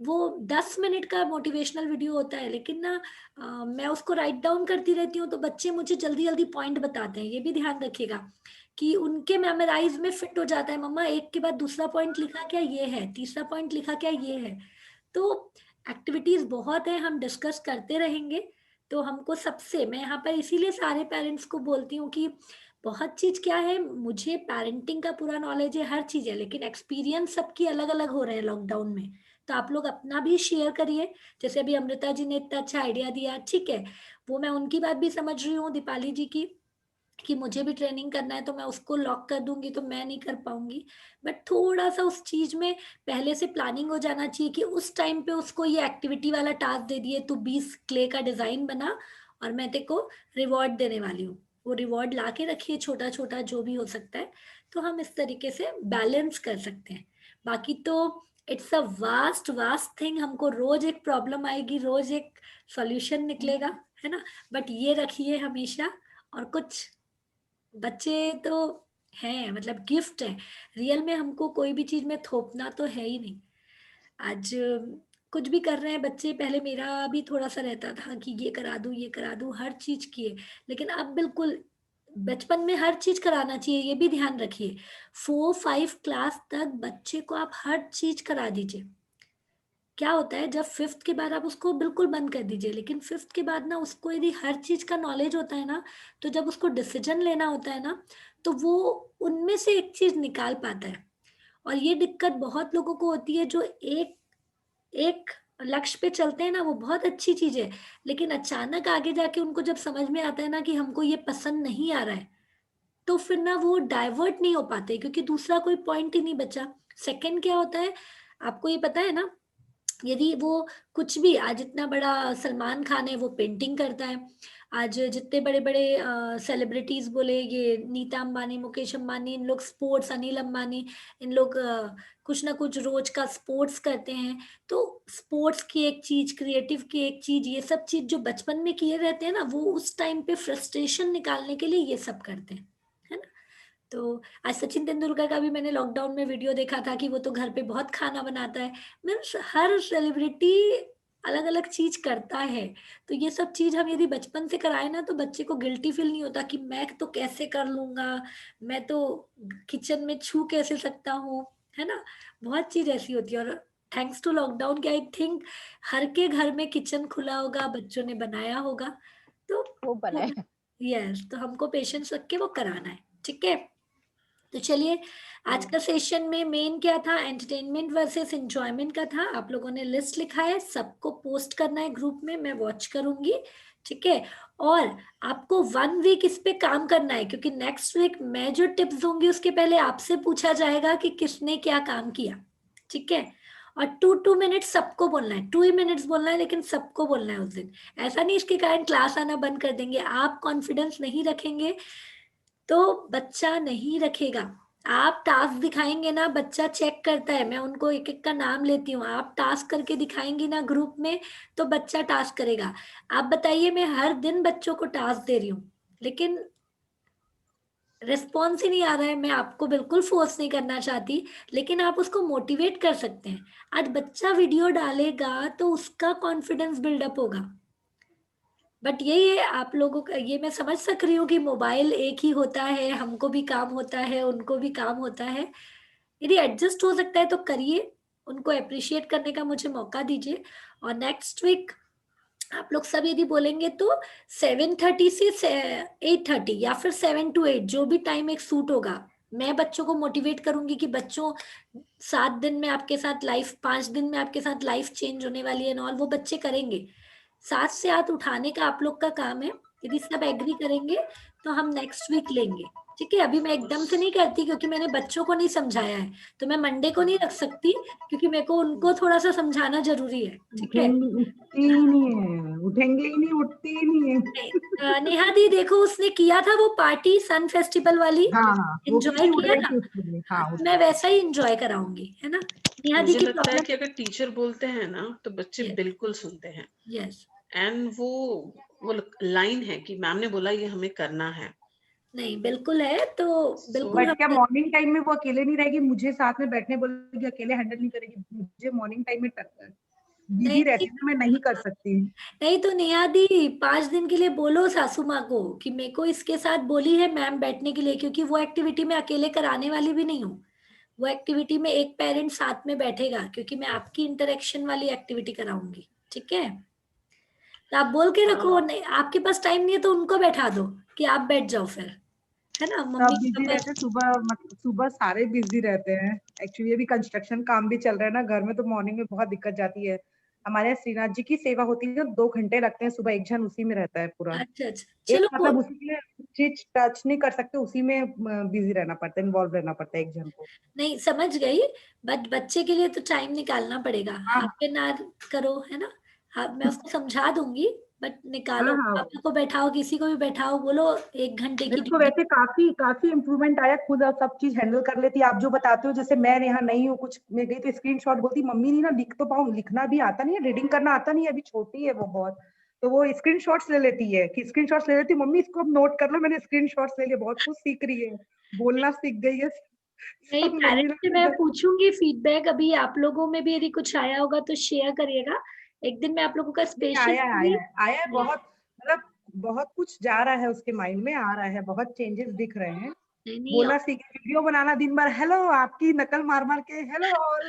वो 10 मिनट का मोटिवेशनल वीडियो होता है, लेकिन ना मैं उसको राइट डाउन करती रहती हूँ, तो बच्चे मुझे जल्दी जल्दी पॉइंट बताते हैं। ये भी ध्यान रखिएगा कि उनके मेमोराइज में फिट हो जाता है, मम्मा एक के बाद दूसरा पॉइंट लिखा क्या ये है, तीसरा पॉइंट लिखा क्या ये है। तो एक्टिविटीज बहुत है, हम डिस्कस करते रहेंगे। तो हमको सबसे, मैं यहाँ पर इसीलिए सारे पेरेंट्स को बोलती हूँ कि बहुत चीज क्या है, मुझे पेरेंटिंग का पूरा नॉलेज है, हर चीज है, लेकिन एक्सपीरियंस सबकी अलग अलग हो रहे हैं लॉकडाउन में। तो आप लोग अपना भी शेयर करिए। जैसे अभी अमृता जी ने इतना अच्छा आइडिया दिया, ठीक है, वो मैं उनकी बात भी समझ रही हूँ, दीपाली जी की, कि मुझे भी ट्रेनिंग करना है, तो मैं उसको लॉक कर दूंगी तो मैं नहीं कर पाऊंगी। बट थोड़ा सा उस चीज में पहले से प्लानिंग हो जाना चाहिए कि उस टाइम पे उसको ये एक्टिविटी वाला टास्क दे दिए, तू 20 क्ले का डिजाइन बना और मैं तेरे को रिवॉर्ड देने वाली हूँ। वो रिवॉर्ड ला के रखिए, छोटा छोटा जो भी हो सकता है। तो हम इस तरीके से बैलेंस कर सकते हैं। बाकी तो it's a vast vast thing, हमको रोज एक प्रॉब्लम आएगी, रोज एक सॉल्यूशन निकलेगा, है ना। बट ये रखिए हमेशा। और कुछ बच्चे तो हैं, मतलब गिफ्ट है, रियल में हमको कोई भी चीज में थोपना तो है ही नहीं। आज कुछ भी कर रहे हैं बच्चे, पहले मेरा भी थोड़ा सा रहता था कि ये करा दूं ये करा दूं, हर चीज किए, लेकिन अब बिल्कुल बचपन में हर चीज कराना चाहिए, ये भी ध्यान रखिए। 4-5 क्लास तक बच्चे को आप हर चीज करा दीजिए। क्या होता है, जब फिफ्थ के बाद आप उसको बिल्कुल बंद कर दीजिए, लेकिन फिफ्थ के बाद ना उसको यदि हर चीज का नॉलेज होता है ना, तो जब उसको डिसीजन लेना होता है ना, तो वो उनमें से एक चीज निकाल पाता है। और ये दिक्कत बहुत लोगों को होती है, जो एक एक लक्ष्य पे चलते हैं ना, वो बहुत अच्छी चीज है, लेकिन अचानक आगे जाके उनको जब समझ में आता है ना कि हमको ये पसंद नहीं आ रहा है, तो फिर ना वो डाइवर्ट नहीं हो पाते, क्योंकि दूसरा कोई पॉइंट ही नहीं बचा। सेकंड क्या होता है, आपको ये पता है ना, यदि वो कुछ भी, आज इतना बड़ा सलमान खान है, वो पेंटिंग करता है। आज जितने बड़े बड़े सेलिब्रिटीज बोले, ये नीता अंबानी, मुकेश अंबानी, इन लोग स्पोर्ट्स, अनिल अंबानी, इन लोग कुछ ना कुछ रोज का स्पोर्ट्स करते हैं। तो स्पोर्ट्स की एक चीज, क्रिएटिव की एक चीज, ये सब चीज जो बचपन में किए रहते हैं ना, वो उस टाइम पे फ्रस्ट्रेशन निकालने के लिए ये सब करते हैं, है ना। तो आज सचिन तेंदुलकर का भी मैंने लॉकडाउन में वीडियो देखा था कि वो तो घर पे बहुत खाना बनाता है। मीन्स हर सेलिब्रिटी अलग अलग चीज करता है। तो ये सब चीज हम यदि बचपन से कराए ना, तो बच्चे को गिल्टी फील नहीं होता कि मैं तो कैसे कर लूंगा, मैं तो किचन में छू कैसे सकता हूँ, है ना। बहुत चीज ऐसी होती है। और थैंक्स टू लॉकडाउन के आई थिंक हर के घर में किचन खुला होगा, बच्चों ने बनाया होगा। तो वो बनाए। यस, तो हमको पेशेंस रख के वो कराना है, ठीक है। तो चलिए, आज का सेशन में मेन क्या था, एंटरटेनमेंट वर्सेस एंजॉयमेंट का था। आप लोगों ने लिस्ट लिखा है, सबको पोस्ट करना है ग्रुप में, मैं वॉच करूंगी, ठीक है। और आपको 1 वीक इस पे काम करना है, क्योंकि नेक्स्ट वीक मैं जो टिप्स दूंगी उसके पहले आपसे पूछा जाएगा कि किसने क्या काम किया, ठीक है। और 2-2 मिनट सबको बोलना है, 2 ही मिनट्स बोलना है, लेकिन सबको बोलना है उस दिन। ऐसा नहीं इसके कारण क्लास आना बंद कर देंगे, आप कॉन्फिडेंस नहीं रखेंगे तो बच्चा नहीं रखेगा। आप टास्क दिखाएंगे ना, बच्चा चेक करता है, मैं उनको एक एक का नाम लेती हूँ, आप टास्क करके दिखाएंगी ना ग्रुप में, तो बच्चा टास्क करेगा। आप बताइए, मैं हर दिन बच्चों को टास्क दे रही हूँ, लेकिन रिस्पॉन्स ही नहीं आ रहा है। मैं आपको बिल्कुल फोर्स नहीं करना चाहती, लेकिन आप उसको मोटिवेट कर सकते हैं। आज बच्चा वीडियो डालेगा तो उसका कॉन्फिडेंस बिल्डअप होगा। बट यही है, आप लोगों का ये मैं समझ सक रही हूँ कि मोबाइल एक ही होता है, हमको भी काम होता है, उनको भी काम होता है। यदि एडजस्ट हो सकता है तो करिए, उनको अप्रिशिएट करने का मुझे मौका दीजिए। और नेक्स्ट वीक आप लोग सब यदि बोलेंगे तो 7:30 से 8:30 या फिर 7 to 8, जो भी टाइम एक सूट होगा। मैं बच्चों को मोटिवेट करूंगी कि बच्चों 7 दिन में आपके साथ लाइफ, 5 दिन में आपके साथ लाइफ चेंज होने वाली है, और वो बच्चे करेंगे। साथ से हाथ उठाने का आप लोग का काम है। यदि सब एग्री करेंगे तो हम नेक्स्ट वीक लेंगे, ठीक है। अभी मैं एकदम से नहीं करती क्योंकि मैंने बच्चों को नहीं समझाया है, तो मैं मंडे को नहीं रख सकती क्योंकि मेरे को उनको थोड़ा सा समझाना जरूरी है, ठीक है। उठेंगे, उठती ही नहीं है, उठेंगे ही नहीं, उठती ही नहीं है। नेहा दी देखो, उसने किया था वो पार्टी सन फेस्टिवल वाली, हाँ हाँ, वो एंजॉय कितनी उठ किया रही ना। थी उसके लिए। हाँ, हाँ, तो उसके मैं वैसा ही एंजॉय कराऊंगी, है ना। नेहा दी मुझे की लगता है कि प्रॉब्लम। अगर टीचर बोलते हैं ना तो बच्चे बिल्कुल सुनते हैं। यस। एंड वो लाइन है कि मैम ने बोला ये हमें करना है। नहीं बिल्कुल है, तो बिल्कुल बट हम क्या मॉर्निंग टाइम में वो अकेले नहीं रहेगी, मुझे साथ में बैठने बोलेगी, अकेले हैंडल नहीं करेगी। मुझे मॉर्निंग टाइम में नहीं बिजी रहती है ना, मैं नहीं कर सकती। नहीं तो नेहा दी 5 दिन के लिए बोलो सासू माँ को कि मेरे को इसके साथ बोली है मैम बैठने के लिए, क्योंकि वो एक्टिविटी मैं अकेले कराने वाली भी नहीं हूँ। वो एक्टिविटी में एक पेरेंट साथ में बैठेगा क्योंकि मैं आपकी इंटरेक्शन वाली एक्टिविटी कराऊंगी, ठीक है। तो आप बोल के रखो, नहीं आपके पास टाइम नहीं है तो उनको बैठा दो कि आप बैठ जाओ फिर, है ना। सब मम्मी बिजी पापा। रहते हैं सुबह, मतलब सुबह सारे बिजी रहते हैं। एक्चुअली अभी कंस्ट्रक्शन काम भी चल रहा है ना घर में, तो मॉर्निंग में बहुत दिक्कत जाती है। हमारे यहाँ श्रीनाथ जी की सेवा होती है, 2 घंटे लगते हैं सुबह, एक जन उसी में रहता है पूरा। अच्छा अच्छा, एक चलो वो मतलब उसी में चीज टच नहीं कर सकते, उसी में बिजी रहना पड़ता है, इन्वॉल्व रहना पड़ता है एक जन को। नहीं समझ गई, बट बच्चे के लिए तो टाइम निकालना पड़ेगा। हाँ हाफ एन आवर करो, है ना। हाँ मैं उसको समझा दूंगी, बट हाँ निकालो, हाँ। पापा को बैठाओ, किसी को भी बैठाओ, बोलो 1 घंटे की मेरे को ड्यूटी। वैसे काफी काफी इम्प्रूवमेंट आया, खुद अब सब चीज हैंडल कर लेती है। आप जो बताते हो, जैसे मैं यहाँ नहीं हूँ, कुछ मैं गई तो स्क्रीनशॉट बोलती, मम्मी नहीं ना लिख तो पाऊँ, लिखना भी आता नहीं है, रीडिंग करना आता नहीं है, अभी छोटी है वो बहुत। तो वो स्क्रीनशॉट्स ले लेती है, कि स्क्रीनशॉट्स ले लेती है, मम्मी इसको अब नोट कर लो, मैंने स्क्रीनशॉट्स ले लिए, बहुत कुछ सीख रही है, बोलना सीख गई है। नहीं, सब मम्मी पेरेंट्स से लोग मैं इधर। पूछूंगी फीडबैक, अभी आप लोगों में भी यदि कुछ आया होगा तो शेयर करिएगा। एक दिन मैं आप लोगों का नहीं, स्पेशल। आया है, आया है, आया है बहुत, मतलब बहुत कुछ जा रहा है उसके माइंड में, आ रहा है, बहुत चेंजेस दिख रहे हैं। नहीं नहीं, बोलना सीख, वीडियो बनाना दिन भर, हेलो आपकी नकल मार मार के, हेलो और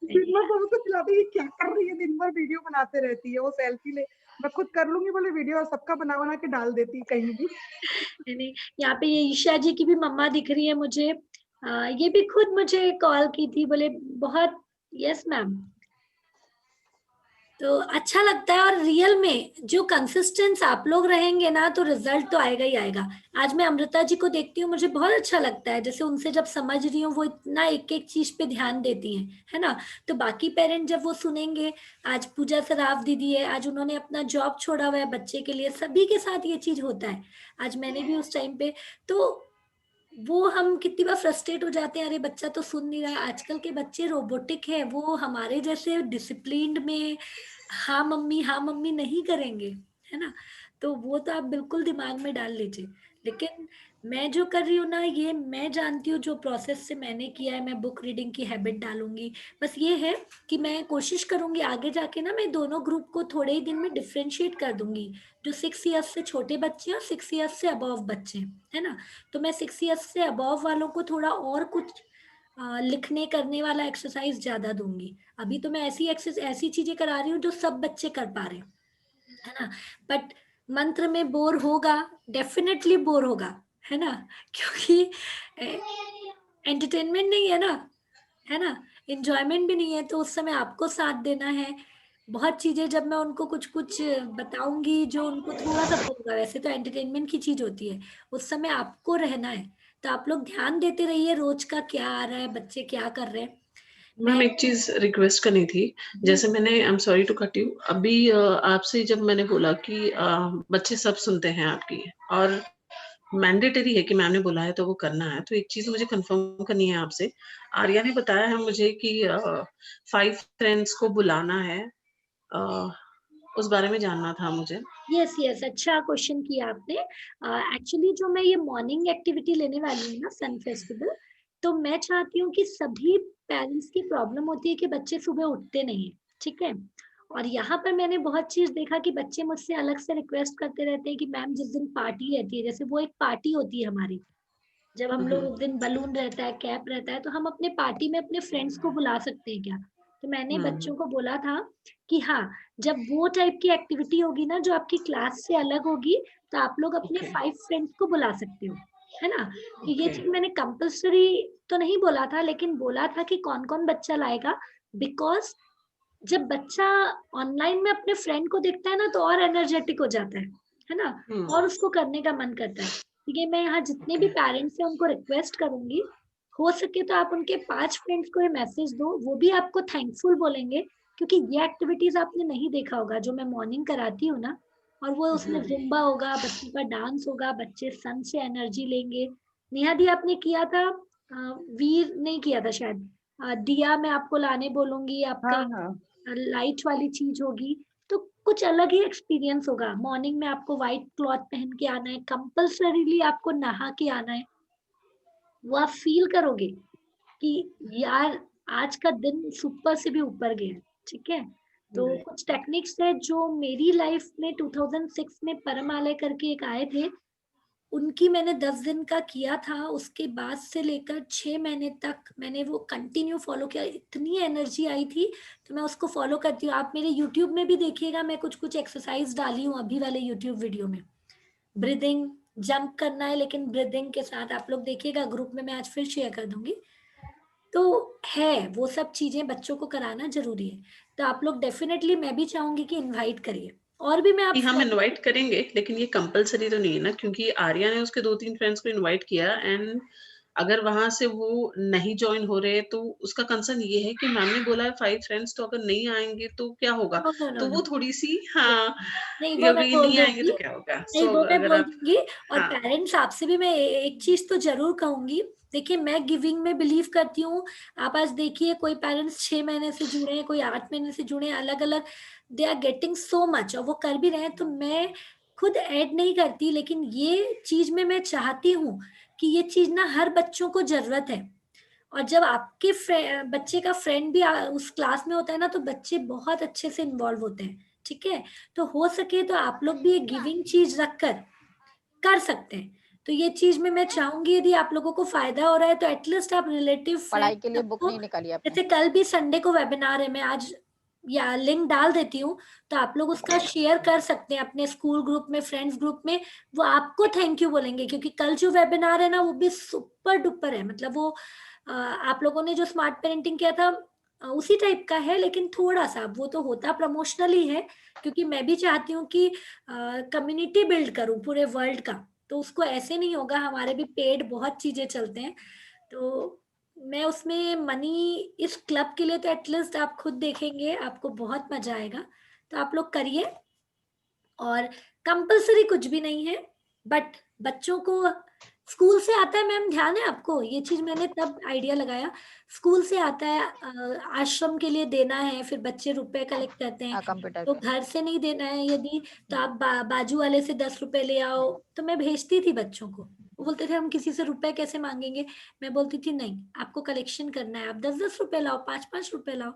दिन भर सबको चिल्लाती है, क्या कर रही है, दिन भर वीडियो बनाते रहती है, वो सेल्फी ले, मैं खुद कर लूंगी बोले वीडियो, और सबका बना बना के डाल देती है कहीं भी। नहीं नहीं, यहाँ पे ये ईशा जी की भी मम्मा दिख रही है मुझे। ये भी खुद मुझे कॉल की थी, बोले बहुत। Yes ma'am. तो अच्छा लगता है, और रियल में जो कंसिस्टेंस आप लोग रहेंगे ना तो रिजल्ट तो आएगा ही आएगा। आज मैं अमृता जी को देखती हूँ, मुझे बहुत अच्छा लगता है, जैसे उनसे जब समझ रही हूँ वो इतना एक एक चीज पे ध्यान देती हैं, है ना। तो बाकी पेरेंट जब वो सुनेंगे, आज पूजा सराफ दीदी है, आज उन्होंने अपना जॉब छोड़ा हुआ है बच्चे के लिए, सभी के साथ ये चीज होता है। आज मैंने भी उस टाइम पे, तो वो हम कितनी बार फ्रस्ट्रेट हो जाते हैं, अरे बच्चा तो सुन नहीं रहा है। आजकल के बच्चे रोबोटिक है, वो हमारे जैसे डिसिप्लिन्ड में हाँ मम्मी नहीं करेंगे, है ना। तो वो तो आप बिल्कुल दिमाग में डाल लीजिए। लेकिन मैं जो कर रही हूँ ना, ये मैं जानती हूँ, जो प्रोसेस से मैंने किया है, मैं बुक रीडिंग की हैबिट डालूंगी। बस ये है कि मैं कोशिश करूंगी आगे जाके ना, मैं दोनों ग्रुप को थोड़े ही दिन में डिफ्रेंशिएट कर दूंगी। जो 6 इयर्स से छोटे बच्चे हैं और 6 इयर्स से अबव बच्चे हैं, है ना। तो मैं 6 इयर्स से अबव वालों को थोड़ा और कुछ लिखने करने वाला एक्सरसाइज ज्यादा दूंगी। अभी तो मैं ऐसी चीजें करा रही हूँ जो सब बच्चे कर पा रहे हैं, है ना। बट मंत्र में बोर होगा, डेफिनेटली बोर होगा, है ना। क्योंकि एंटरटेनमेंट नहीं है ना, है ना। इंजॉयमेंट भी नहीं है, तो उस समय आपको साथ देना है। बहुत चीजें जब मैं उनको कुछ कुछ बताऊंगी जो उनको थोड़ा सा बोर होगा, वैसे तो एंटरटेनमेंट की चीज होती है, उस समय आपको रहना है। तो आप लोग ध्यान देते रहिए रोज का क्या आ रहा है, बच्चे क्या कर रहे हैं। मैम मैं एक चीज रिक्वेस्ट करनी थी। जैसे मैंने, I am sorry to cut you, अभी आपसे जब मैंने बोला कि बच्चे सब सुनते हैं आपकी, और मैंडेटरी है कि मैम ने बोला है तो वो करना है, तो एक चीज मुझे कंफर्म करनी है आपसे। आर्या ने बताया है मुझे कि 5 फ्रेंड्स को बुलाना है, उस बारे में जानना था मुझे। यस यस, अच्छा क्वेश्चन किया आपने। एक्चुअली जो मैं ये मॉर्निंग एक्टिविटी लेने वाली हूँ ना, सन फेस्टिवल, तो मैं चाहती हूँ कि सभी पेरेंट्स की प्रॉब्लम होती है कि बच्चे सुबह उठते नहीं है, ठीक है। और यहाँ पर मैंने बहुत चीज देखा कि बच्चे मुझसे अलग से रिक्वेस्ट करते रहते हैं कि मैम जिस दिन पार्टी रहती है, जैसे वो एक पार्टी होती है हमारी, जब हम लोग उस दिन बलून रहता है, कैप रहता है, तो हम अपने पार्टी में अपने फ्रेंड्स को बुला सकते हैं क्या। तो मैंने बच्चों को बोला था कि हाँ, जब वो टाइप की एक्टिविटी होगी ना जो आपकी क्लास से अलग होगी, तो आप लोग अपने Okay. 5 फ्रेंड्स को बुला सकते हो, है ना। तो ये Okay. चीज मैंने कंपल्सरी तो नहीं बोला था, लेकिन बोला था कि कौन कौन बच्चा लाएगा, बिकॉज जब बच्चा ऑनलाइन में अपने फ्रेंड को देखता है ना तो और एनर्जेटिक हो जाता है ना, और उसको करने का मन करता है। ठीक है, मैं यहाँ जितने भी पेरेंट्स हैं उनको रिक्वेस्ट करूंगी, हो सके तो आप उनके 5 फ्रेंड्स को ये मैसेज दो, वो भी आपको थैंकफुल बोलेंगे, क्योंकि ये एक्टिविटीज आपने नहीं देखा होगा जो मैं मॉर्निंग कराती हूँ ना, और वो उसमें जुम्बा होगा, बच्चों का डांस होगा, बच्चे सन से एनर्जी लेंगे। नेहा दी आपने किया था, वीर नहीं किया था शायद, दिया मैं आपको लाने बोलूंगी, आपका हाँ हाँ लाइट वाली चीज होगी, तो कुछ अलग ही एक्सपीरियंस होगा। मॉर्निंग में आपको व्हाइट क्लॉथ पहन के आना है, कंपल्सरीली आपको नहा के आना है, वो आप फील करोगे कि यार आज का दिन सुपर से भी ऊपर गया है। ठीक है, तो कुछ टेक्निक्स है जो मेरी लाइफ में 2006 में परमालय करके एक आए थे, उनकी मैंने 10 दिन का किया था, उसके बाद से लेकर 6 महीने तक मैंने वो कंटिन्यू फॉलो किया, इतनी एनर्जी आई थी। तो मैं उसको फॉलो करती हूँ, आप मेरे यूट्यूब में भी देखिएगा, मैं कुछ कुछ एक्सरसाइज डाली हूँ अभी वाले यूट्यूब वीडियो में। ब्रीदिंग, जंप करना है लेकिन ब्रीदिंग के साथ, आप लोग देखिएगा, ग्रुप में मैं आज फिर शेयर कर दूंगी। तो है वो सब चीजें बच्चों को कराना जरूरी है, तो आप लोग डेफिनेटली, मैं भी चाहूंगी कि इनवाइट करिए, और भी मैं आप कि हम इनवाइट करेंगे, लेकिन ये कंपलसरी तो नहीं है ना, क्योंकि आर्या ने उसके 2-3 फ्रेंड्स को इनवाइट किया एंड अगर वहां से वो नहीं ज्वाइन हो रहे तो उसका कंसर्न ये है कि मैम ने बोला है 5 फ्रेंड्स, तो अगर नहीं आएंगे तो क्या होगा। नो नो नो तो नो, वो थोड़ी सी, हाँ, नहीं ये वो मैं अभी बोल नहीं आएंगे दूंगी, तो क्या होगा। नहीं सो वो मैं अगर बोल आप, दूंगी। और हाँ, पेरेंट्स आपसे भी मैं एक चीज तो जरूर कहूंगी, देखिए मैं गिविंग में बिलीव करती हूँ। आप आज देखिए, कोई पेरेंट्स 6 महीने से जुड़े हैं, कोई 8 महीने से जुड़े हैं, अलग अलग, they are getting so much, और वो कर भी रहे हैं। तो मैं खुद ऐड नहीं करती, लेकिन ये चीज में मैं चाहती हूँ कि ये चीज ना हर बच्चों को जरूरत है। और जब आपके बच्चे का फ्रेंड भी उस क्लास में होता है ना, तो बच्चे बहुत अच्छे से इन्वॉल्व होते हैं। ठीक है, तो हो सके तो आप लोग भी एक गिविंग चीज रखकर कर सकते हैं। तो ये चीज में मैं चाहूंगी, यदि आप लोगों को फायदा हो रहा है तो एटलीस्ट आप रिलेटिव फ्रेंड पढ़ाई के लिए बुक सबको, नहीं निकाली आपने? जैसे कल भी संडे को वेबिनार है, मैं आज या लिंक डाल देती हूँ, तो आप लोग उसका शेयर कर सकते हैं अपने स्कूल ग्रुप में, फ्रेंड्स ग्रुप में। वो आपको थैंक यू बोलेंगे, क्योंकि कल जो वेबिनार है ना वो भी सुपर डुपर है, मतलब वो आप लोगों ने जो स्मार्ट पेरेंटिंग किया था उसी टाइप का है, लेकिन थोड़ा सा वो तो होता प्रमोशनल ही है, क्योंकि मैं भी चाहती हूँ कि कम्युनिटी बिल्ड करूँ पूरे वर्ल्ड का। तो उसको ऐसे नहीं होगा, हमारे भी पेड बहुत चीजें चलते हैं, तो मैं उसमें मनी इस क्लब के लिए, तो एटलीस्ट आप खुद देखेंगे, आपको बहुत मजा आएगा। तो आप लोग करिए, और कंपलसरी कुछ भी नहीं है, बट बच्चों को स्कूल से आता है, मैम ध्यान है आपको, ये चीज मैंने तब आइडिया लगाया, स्कूल से आता है, आश्रम के लिए देना है, फिर बच्चे रुपए कलेक्ट करते हैं, हाँ, कंप्यूटर तो का। घर से नहीं देना है यदि, तो आप बाजू वाले से 10 रुपए ले आओ। तो मैं भेजती थी बच्चों को, वो बोलते थे हम किसी से रुपए कैसे मांगेंगे, मैं बोलती थी नहीं, आपको कलेक्शन करना है, आप 10-10 रुपए लाओ, 5-5 रुपए लाओ।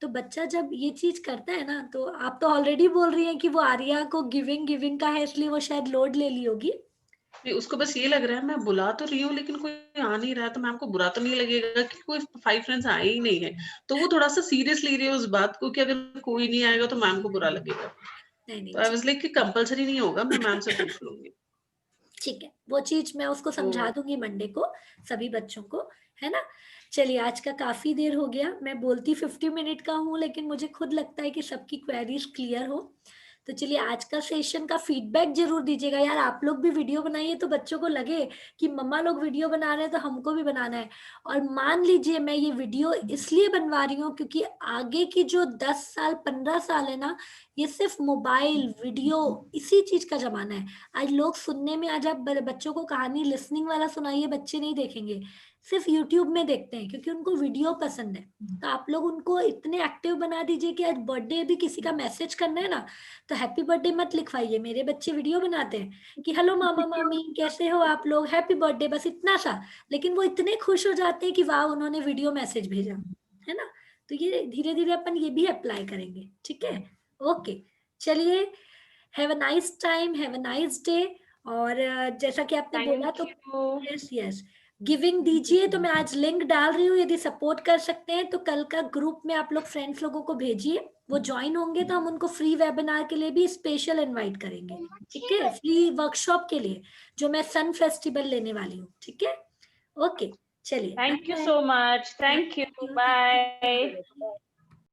तो बच्चा जब ये चीज करता है ना, तो आप तो ऑलरेडी बोल रही हैं कि वो आर्या को गिविंग गिविंग का है, इसलिए वो शायद लोड ले ली होगी। नहीं, उसको बस ये लग रहा है मैं बुला तो रही हूँ लेकिन कोई आ नहीं रहा है, तो मैम को बुरा तो नहीं लगेगा कि कोई 5 फ्रेंड्स आए ही नहीं है। तो वो थोड़ा सा सीरियस ले रही है उस बात को कि अगर कोई नहीं आएगा तो मैम को बुरा लगेगा। नहीं नहीं, तो आई वाज लाइक कि कंपलसरी नहीं होगा, मैं मैम से पूछ लूंगी। ठीक है, वो चीज मैं उसको तो समझा दूंगी मंडे को, सभी बच्चों को, है ना। चलिए, आज का काफी देर हो गया, मैं बोलती 50 मिनट का हूँ, लेकिन मुझे खुद लगता है कि सबकी क्वेरीज क्लियर हो। तो चलिए, आज का सेशन का फीडबैक जरूर दीजिएगा यार, आप लोग भी वीडियो बनाइए तो बच्चों को लगे कि मम्मा लोग वीडियो बना रहे हैं तो हमको भी बनाना है। और मान लीजिए, मैं ये वीडियो इसलिए बनवा रही हूँ क्योंकि आगे की जो 10 साल 15 साल है ना, ये सिर्फ मोबाइल वीडियो इसी चीज का जमाना है। आज लोग सुनने में, आज आप बच्चों को कहानी लिसनिंग वाला सुनाइए, बच्चे नहीं देखेंगे, सिर्फ यूट्यूब में देखते हैं, क्योंकि उनको वीडियो पसंद है। तो आप लोग उनको इतने एक्टिव बना दीजिए कि आज बर्थडे भी किसी का मैसेज करना है ना, तो हैप्पी बर्थडे मत लिखवाइए, मेरे बच्चे वीडियो बनाते हैं कि हेलो मामा मामी कैसे हो आप लोग, हैप्पी बर्थडे, बस इतना सा। लेकिन वो इतने खुश हो जाते हैं कि वाह उन्होंने वीडियो मैसेज भेजा, है ना। तो ये धीरे धीरे अपन ये भी अप्लाई करेंगे, ठीक है। ओके, चलिए, have a nice time, have a nice day. और जैसा कि आपने बोला, तो thank you. Yes yes, giving दीजिए, तो मैं आज लिंक डाल रही हूँ, यदि सपोर्ट कर सकते हैं तो कल का ग्रुप में आप लोग फ्रेंड्स लोगों को भेजिए, वो ज्वाइन होंगे तो हम उनको फ्री वेबिनार के लिए भी स्पेशल इनवाइट करेंगे, ठीक है, फ्री वर्कशॉप के लिए जो मैं सन फेस्टिवल लेने वाली हूँ, ठीक है। ओके, चलिए, bye thank you bye. So much. Thank you. Bye.